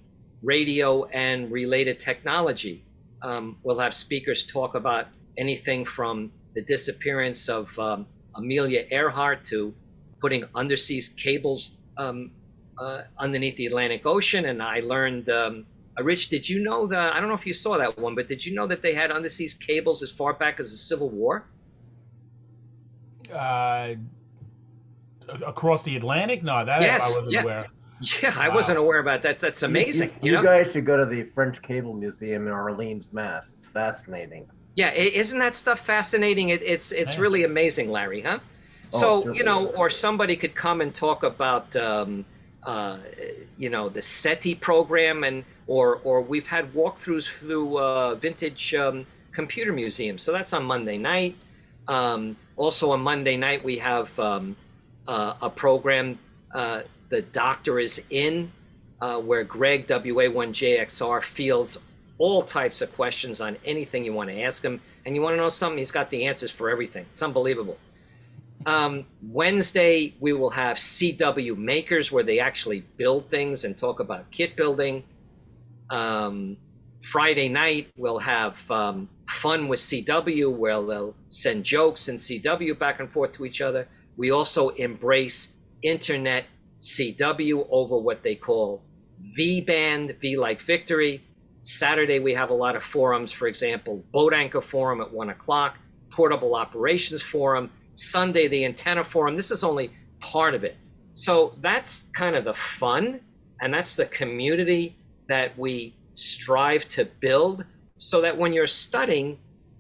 B: radio and related technology. We'll have speakers talk about anything from the disappearance of Amelia Earhart to putting undersea cables underneath the Atlantic Ocean. And I learned, Rich, did you know I don't know if you saw that one, but did you know that they had undersea cables as far back as the Civil War?
A: Across the Atlantic? No, that
B: Yes,
A: I wasn't
B: yeah.
A: aware.
B: Yeah, I wasn't aware about that. That's amazing.
E: You
B: know?
E: guys should go to the French Cable Museum in Orleans, Mass. It's fascinating.
B: Yeah, isn't that stuff fascinating? It's
A: Yeah.
B: really amazing, Larry, huh?
E: Oh,
B: So,
E: it certainly is.
B: or somebody could come and talk about, the SETI program, or we've had walkthroughs through vintage computer museums. So that's on Monday night. Also on Monday night, we have a program, The Doctor is In, where Greg, WA1JXR, fields all types of questions on anything you want to ask him. And you want to know something, he's got the answers for everything. It's unbelievable. Wednesday, we will have CW Makers, where they actually build things and talk about kit building. Friday night, we'll have fun with CW, where they'll send jokes and CW back and forth to each other. We also embrace internet CW over what they call V-band, V like victory. Saturday, we have a lot of forums, for example, Boat Anchor Forum at 1 o'clock, Portable Operations Forum, Sunday, the Antenna Forum. This is only part of it. So that's kind of the fun, and that's the community that we strive to build, so that when you're studying,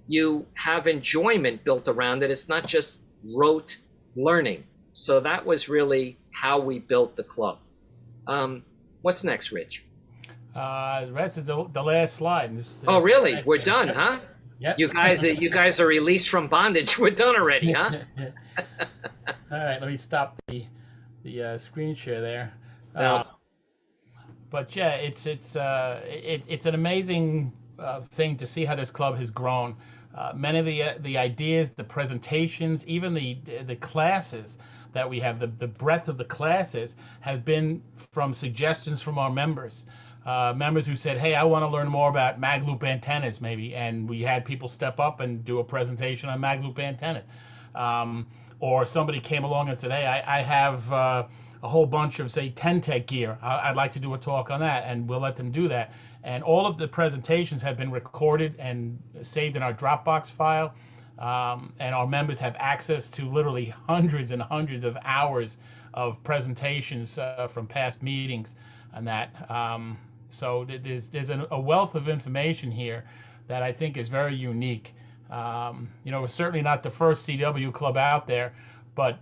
B: you have enjoyment built around it. It's not just rote learning. So that was really how we built the club. What's next, Rich?
A: The rest is the last slide.
B: Oh, really? We're done, huh?
A: Yep.
B: You guys are released from bondage. We're done already, huh?
A: All right, let me stop the screen share there.
B: No.
A: But yeah, it's an amazing thing to see how this club has grown. Many of the ideas, the presentations, even the classes that we have, the breadth of the classes have been from suggestions from our members. Members who said, hey, I want to learn more about mag loop antennas maybe, and we had people step up and do a presentation on mag loop antennas. Or somebody came along and said, hey, I have a whole bunch of, say, 10-tech gear. I'd like to do a talk on that, and we'll let them do that. And all of the presentations have been recorded and saved in our Dropbox file, and our members have access to literally hundreds and hundreds of hours of presentations from past meetings and that. So there's a wealth of information here that I think is very unique. We're certainly not the first CW club out there, but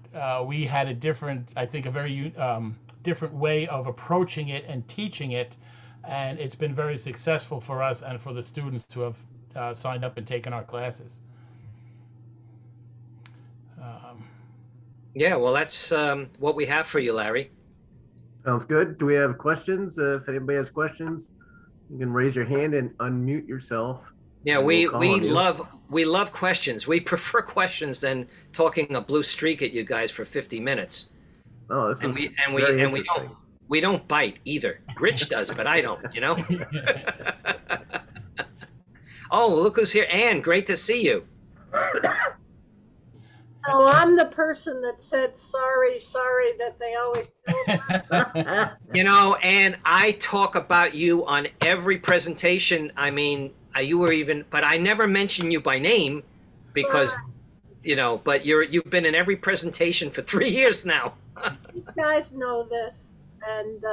A: we had a very different way of approaching it and teaching it, and it's been very successful for us and for the students who have signed up and taken our classes.
B: Yeah, well, that's what we have for you, Larry.
E: Sounds good. Do we have questions? If anybody has questions, you can raise your hand and unmute yourself.
B: Yeah, we love questions. We prefer questions than talking a blue streak at you guys for 50 minutes.
E: Oh, this is
B: very interesting. We don't bite either. Rich does, but I don't, Oh, look who's here. Ann, great to see you.
F: Oh, I'm the person that said sorry that they always tell me.
B: And I talk about you on every presentation. I mean, but I never mention you by name because, but you've been in every presentation for 3 years now.
F: You guys know this, and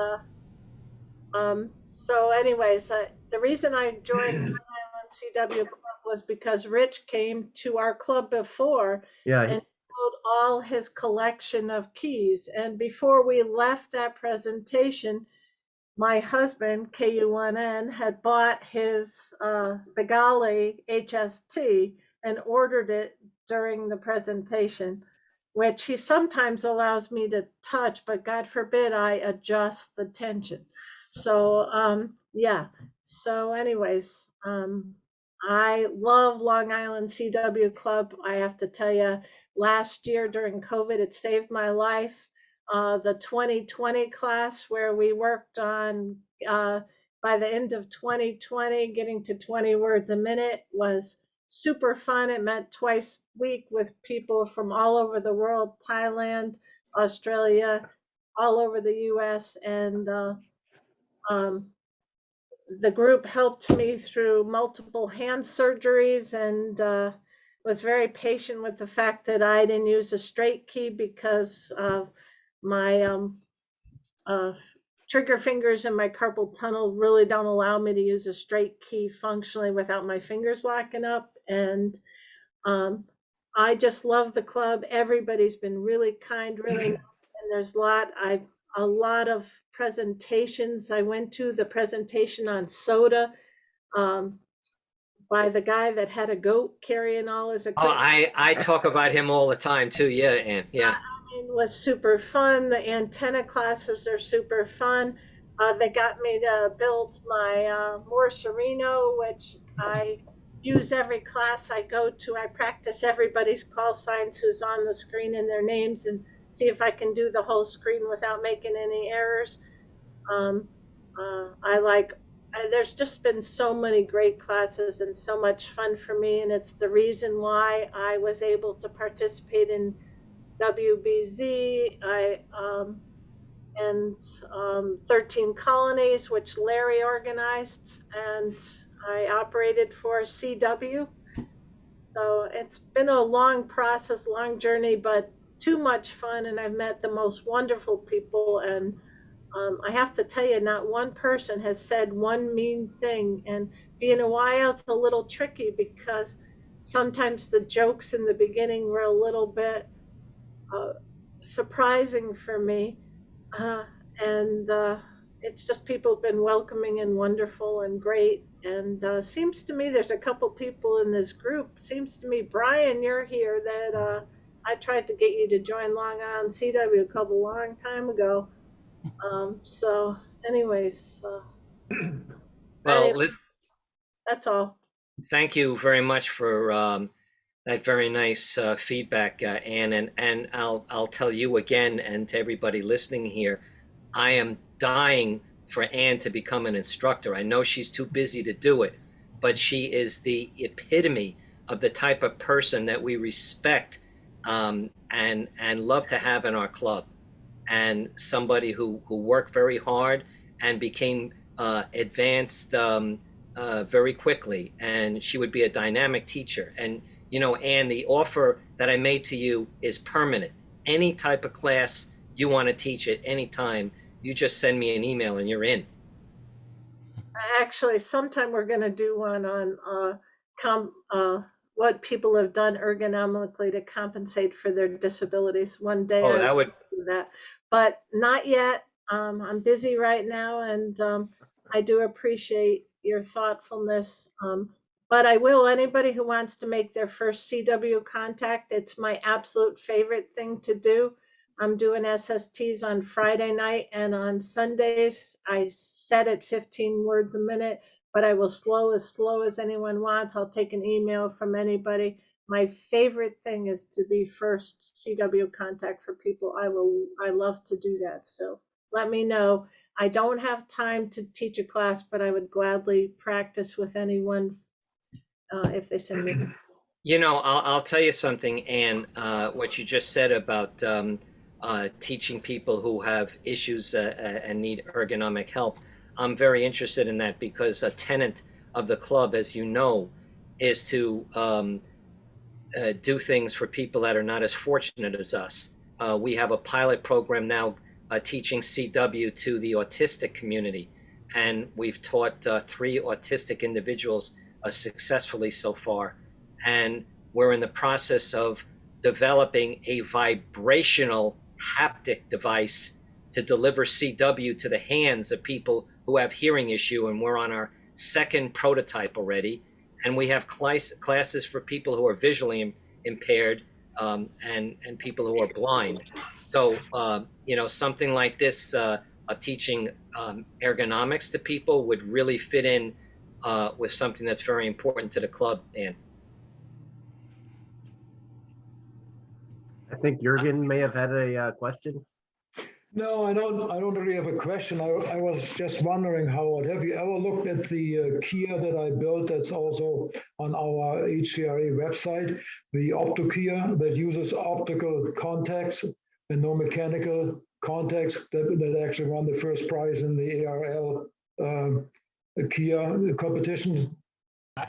F: so anyways, the reason I joined the Island CW Club was because Rich came to our club before, and showed all his collection of keys. And before we left that presentation, my husband, KU1N, had bought his Bengali HST and ordered it during the presentation, which he sometimes allows me to touch, but God forbid I adjust the tension. So, So anyways, I love Long Island CW Club. I have to tell you, last year during COVID, it saved my life. The 2020 class where we worked on, by the end of 2020, getting to 20 words a minute was super fun. It met twice a week with people from all over the world, Thailand, Australia, all over the US. And the group helped me through multiple hand surgeries and was very patient with the fact that I didn't use a straight key because of my trigger fingers in my carpal tunnel really don't allow me to use a straight key functionally without my fingers locking up. And I just love the club. Everybody's been really kind, really nice, and there's a lot of presentations. I went to the presentation on soda by the guy that had a goat carrying all his
B: Oh,
F: equipment.
B: I talk about him all the time too. Yeah, and yeah.
F: It was super fun. The antenna classes are super fun. They got me to build my Morse, which I use every class I go to. I practice everybody's call signs who's on the screen and their names and see if I can do the whole screen without making any errors. There's just been so many great classes and so much fun for me, and it's the reason why I was able to participate in WBZ and 13 Colonies, which Larry organized, and I operated for CW. So it's been a long process, long journey, but too much fun, and I've met the most wonderful people. And I have to tell you, not one person has said one mean thing. And being a YL, it's a little tricky because sometimes the jokes in the beginning were a little bit surprising for me. And it's just people have been welcoming and wonderful and great. And seems to me there's a couple people in this group. Seems to me, Brian, you're here, that I tried to get you to join Long Island CW a long time ago. So anyways,
B: Well,
F: that's all.
B: Thank you very much for that very nice feedback, Ann. And I'll tell you again, and to everybody listening here, I am dying for Ann to become an instructor. I know she's too busy to do it, but she is the epitome of the type of person that we respect and love to have in our club. And somebody who worked very hard and became advanced very quickly. And she would be a dynamic teacher. And, you know, Ann, the offer that I made to you is permanent. Any type of class you want to teach at any time, you just send me an email and you're in.
F: Actually, sometime we're going to do one on what people have done ergonomically to compensate for their disabilities. One day
B: Oh, that would
F: do that, but not yet. I'm busy right now, and I do appreciate your thoughtfulness. But I will, anybody who wants to make their first CW contact, it's my absolute favorite thing to do. I'm doing SSTs on Friday night, and on Sundays, I set it 15 words a minute, but I will slow as anyone wants. I'll take an email from anybody. My favorite thing is to be first CW contact for people. I love to do that. So let me know. I don't have time to teach a class, but I would gladly practice with anyone if they send me.
B: You know, I'll tell you something, Ann, what you just said about teaching people who have issues and need ergonomic help. I'm very interested in that because a tenet of the club, as you know, is to do things for people that are not as fortunate as us. We have a pilot program now teaching CW to the autistic community, and we've taught 3 autistic individuals successfully so far. And we're in the process of developing a vibrational haptic device to deliver CW to the hands of people who have hearing issue, and we're on our 2nd prototype already. And we have classes for people who are visually impaired and people who are blind. So, you know, something like this of teaching ergonomics to people would really fit in with something that's very important to the club, Ann.
E: I think Jürgen may have had a question.
G: No, I don't really have a question. I was just wondering, Howard, have you ever looked at the Kia that I built that's also on our HCRA website, the OptoKia that uses optical contacts and no mechanical contacts that actually won the first prize in the ARL Kia competition?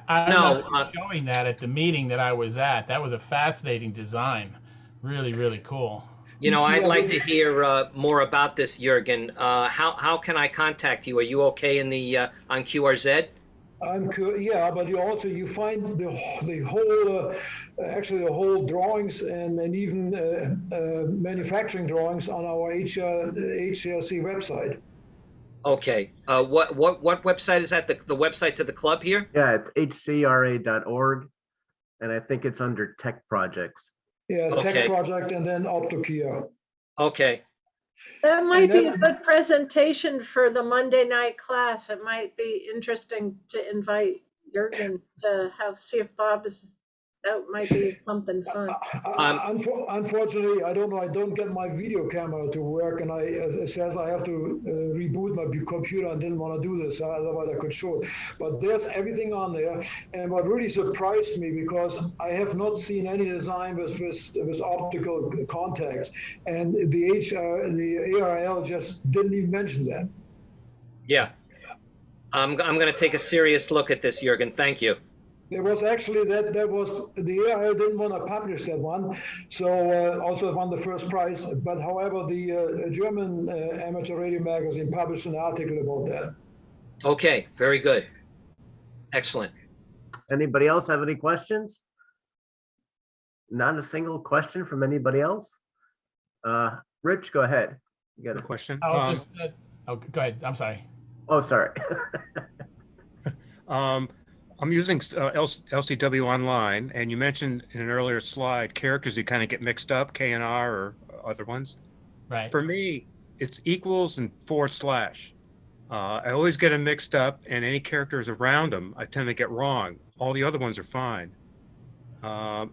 A: I remember showing that at the meeting that I was at. That was a fascinating design. Really, really cool.
B: You know, I'd
G: Yeah,
B: like to hear more about this, Jürgen. How can I contact you? Are you okay in the on QRZ?
G: Yeah, but you find the whole actually the whole drawings and even manufacturing drawings on our HCRC website.
B: Okay. What website is that? The website to the club here?
E: Yeah, it's hcra.org, and I think it's under tech projects.
G: Yeah,
B: Okay.
G: Tech Project and then Optokia.
B: Okay.
F: That might be a good presentation for the Monday night class. It might be interesting to invite Jürgen to see if Bob is, that might be something fun.
G: Unfortunately, I don't know. I don't get my video camera to work, and it says I have to reboot my computer. I didn't want to do this, otherwise I could show it. But there's everything on there. And what really surprised me, because I have not seen any design with optical contacts, and the ARL just didn't even mention that.
B: Yeah. I'm going to take a serious look at this, Jürgen. Thank you.
G: There was actually that was the ARL didn't want to publish that one, so also won the first prize. But however, the German amateur radio magazine published an article about that.
B: Okay, very good, excellent.
E: Anybody else have any questions? Not a single question from anybody else. Rich, go ahead. You got a
H: question?
A: Go ahead. I'm sorry.
E: Oh, sorry.
H: I'm using LCW online, and you mentioned in an earlier slide characters you kind of get mixed up, K&R or other ones.
A: Right.
H: For me, it's equals and /. I always get them mixed up, and any characters around them I tend to get wrong. All the other ones are fine.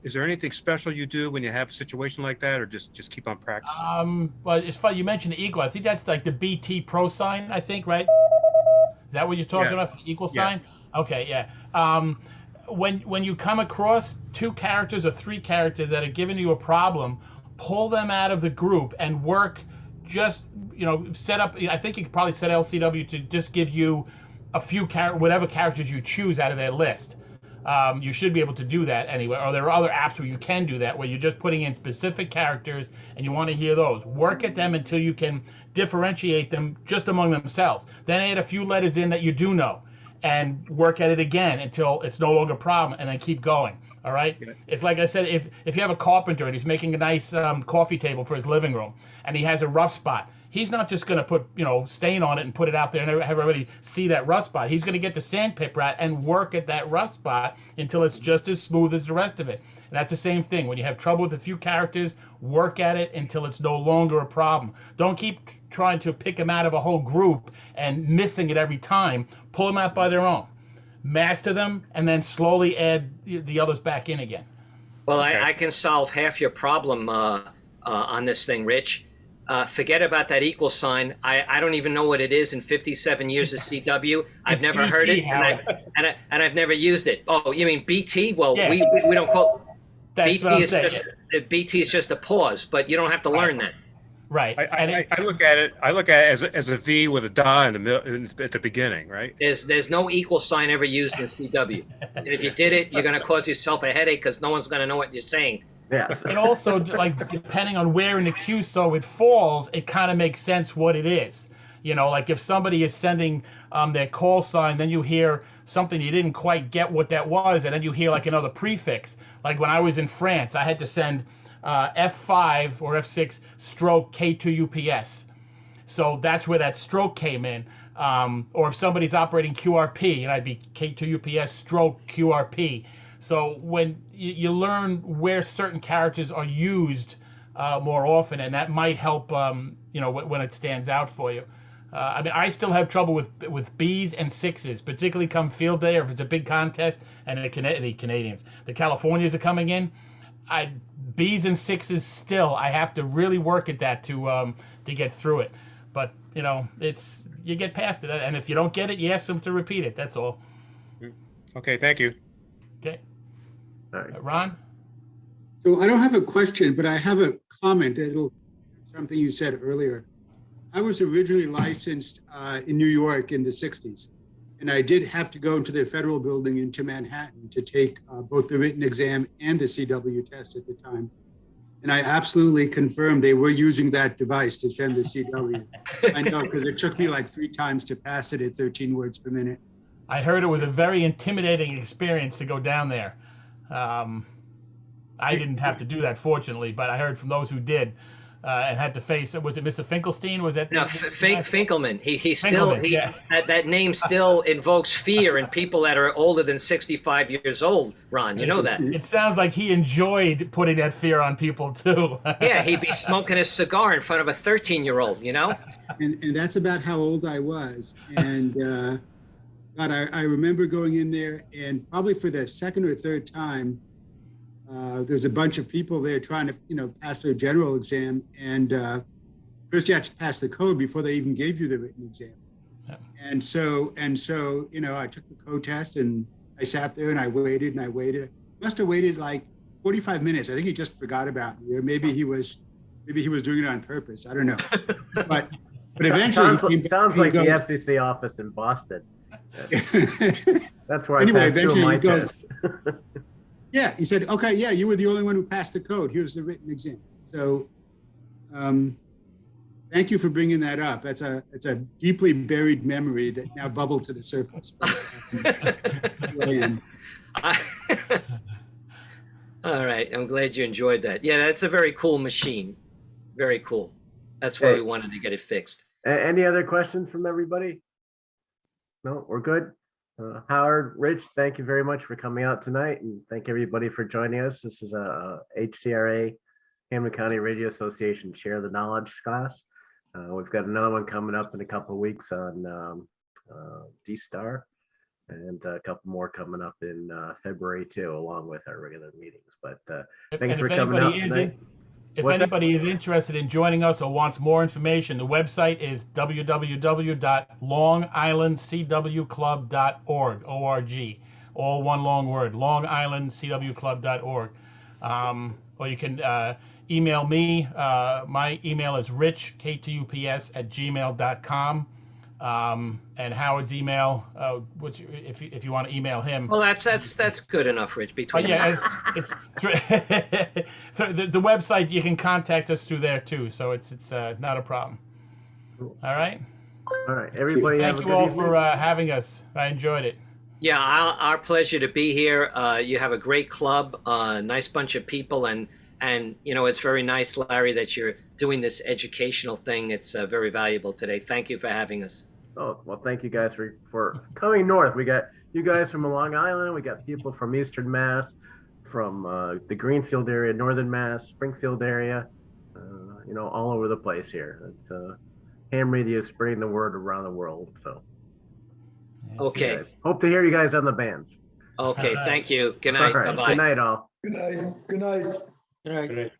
H: Is there anything special you do when you have a situation like that, or just keep on practicing?
A: Well, it's funny you mentioned the equal. I think that's like the BT pro sign, I think, right? Is that what you're talking about? The equal sign? Okay, yeah. When you come across 2 characters or 3 characters that are giving you a problem, pull them out of the group and work. Just set up. I think you could probably set LCW to just give you a few whatever characters you choose out of their list. You should be able to do that anyway. Or there are other apps where you can do that, where you're just putting in specific characters and you want to hear those. Work at them until you can differentiate them just among themselves. Then add a few letters in that you do know, and work at it again until it's no longer a problem, and then keep going. All right. Yeah. It's like I said, if you have a carpenter and he's making a nice coffee table for his living room, and he has a rough spot, he's not just going to put stain on it and put it out there and have everybody see that rough spot. He's going to get the sandpaper out and work at that rough spot until it's just as smooth as the rest of it. And that's the same thing. When you have trouble with a few characters, work at it until it's no longer a problem. Don't keep trying to pick them out of a whole group and missing it every time. Pull them out by their own. Master them, and then slowly add the others back in again.
B: Well, okay. I can solve half your problem on this thing, Rich. Forget about that equal sign. I don't even know what it is in 57 years of CW. I've never heard it, and I've never used it. Oh, you mean BT? Well, yeah. we don't call BT is just a pause, but you don't have to learn that.
A: Right.
H: I look at it as a V with a dot in the middle at the beginning, right?
B: There's no equal sign ever used in CW. And if you did it, you're going to cause yourself a headache because no one's going to know what you're saying.
E: Yes.
A: And also, like, depending on where in the Qso it falls, it kind of makes sense what it is. Like if somebody is sending their call sign, then you hear something you didn't quite get what that was, and then you hear like another prefix. Like when I was in France, I had to send F5 or F6 stroke K2 UPS. So that's where that stroke came in. Or if somebody's operating QRP, I'd be K2 UPS stroke QRP. So when you learn where certain characters are used more often, and that might help, when it stands out for you. I still have trouble with B's and 6s, particularly come field day or if it's a big contest and the Canadians. The Californians are coming in. B's and 6s still, I have to really work at that to get through it. But, you get past it. And if you don't get it, you ask them to repeat it. That's all.
H: Okay, thank you.
A: Okay.
E: All right.
A: Ron?
I: So I don't have a question, but I have a comment. Something you said earlier. I was originally licensed in New York in the 60s, and I did have to go into the federal building into Manhattan to take both the written exam and the CW test at the time. And I absolutely confirmed they were using that device to send the CW. I know, because it took me like 3 times to pass it at 13 words per minute.
A: I heard it was a very intimidating experience to go down there. I didn't have to do that, fortunately, but I heard from those who did and had to face it. Was it Mr. Finkelstein? Was that
B: No, Finkelman. He still
A: Finkelman, yeah.
B: that name still invokes fear in people that are older than 65 years old. Ron, you know that.
A: It sounds like he enjoyed putting that fear on people too.
B: Yeah, he'd be smoking a cigar in front of a 13-year-old. You know.
I: And that's about how old I was. And God, I remember going in there, and probably for the second or third time, there's a bunch of people there trying to, pass their general exam. And first you have to pass the code before they even gave you the written exam. Yeah. And so, I took the code test, and I sat there and I waited and I waited. Must have waited like 45 minutes. I think he just forgot about me, or maybe he was doing it on purpose. I don't know. But eventually,
E: sounds like the FCC office in Boston. That's where
I: anyway,
E: I passed through my test.
I: Yeah, he said, okay, yeah, you were the only one who passed the code. Here's the written exam. So thank you for bringing that up. It's a deeply buried memory that now bubbled to the surface.
B: All right, I'm glad you enjoyed that. Yeah, that's a very cool machine. Very cool. That's why we wanted to get it fixed.
E: Any other questions from everybody? No, we're good. Howard, Rich, thank you very much for coming out tonight, and thank everybody for joining us. This is a HCRA, Hamilton County Radio Association Share the Knowledge class. We've got another one coming up in a couple of weeks on D-Star, and a couple more coming up in February too, along with our regular meetings. But thanks for coming out tonight.
A: If anybody is interested in joining us or wants more information, the website is www.longislandcwclub.org, O-R-G, all one long word, longislandcwclub.org. Or you can email me. My email is richktups@gmail.com. And Howard's email, which if you want to email him.
B: Well, that's good enough, Rich. Between
A: the website, you can contact us through there too, so it's not a problem. All right.
E: All right, everybody.
A: Thank you all for having us. I enjoyed it.
B: Yeah, our pleasure to be here. You have a great club, nice bunch of people, and it's very nice, Larry, that you're doing this educational thing. It's very valuable today. Thank you for having us.
E: Oh, well, thank you guys for coming north. We got you guys from Long Island. We got people from Eastern Mass, from the Greenfield area, Northern Mass, Springfield area, all over the place here. It's ham radio is spreading the word around the world. So,
B: okay.
E: Hope to hear you guys on the bands.
B: Okay, thank you. Good night.
E: All right.
B: Bye-bye.
E: Good night, all.
G: Good night. Good night.
H: Good night.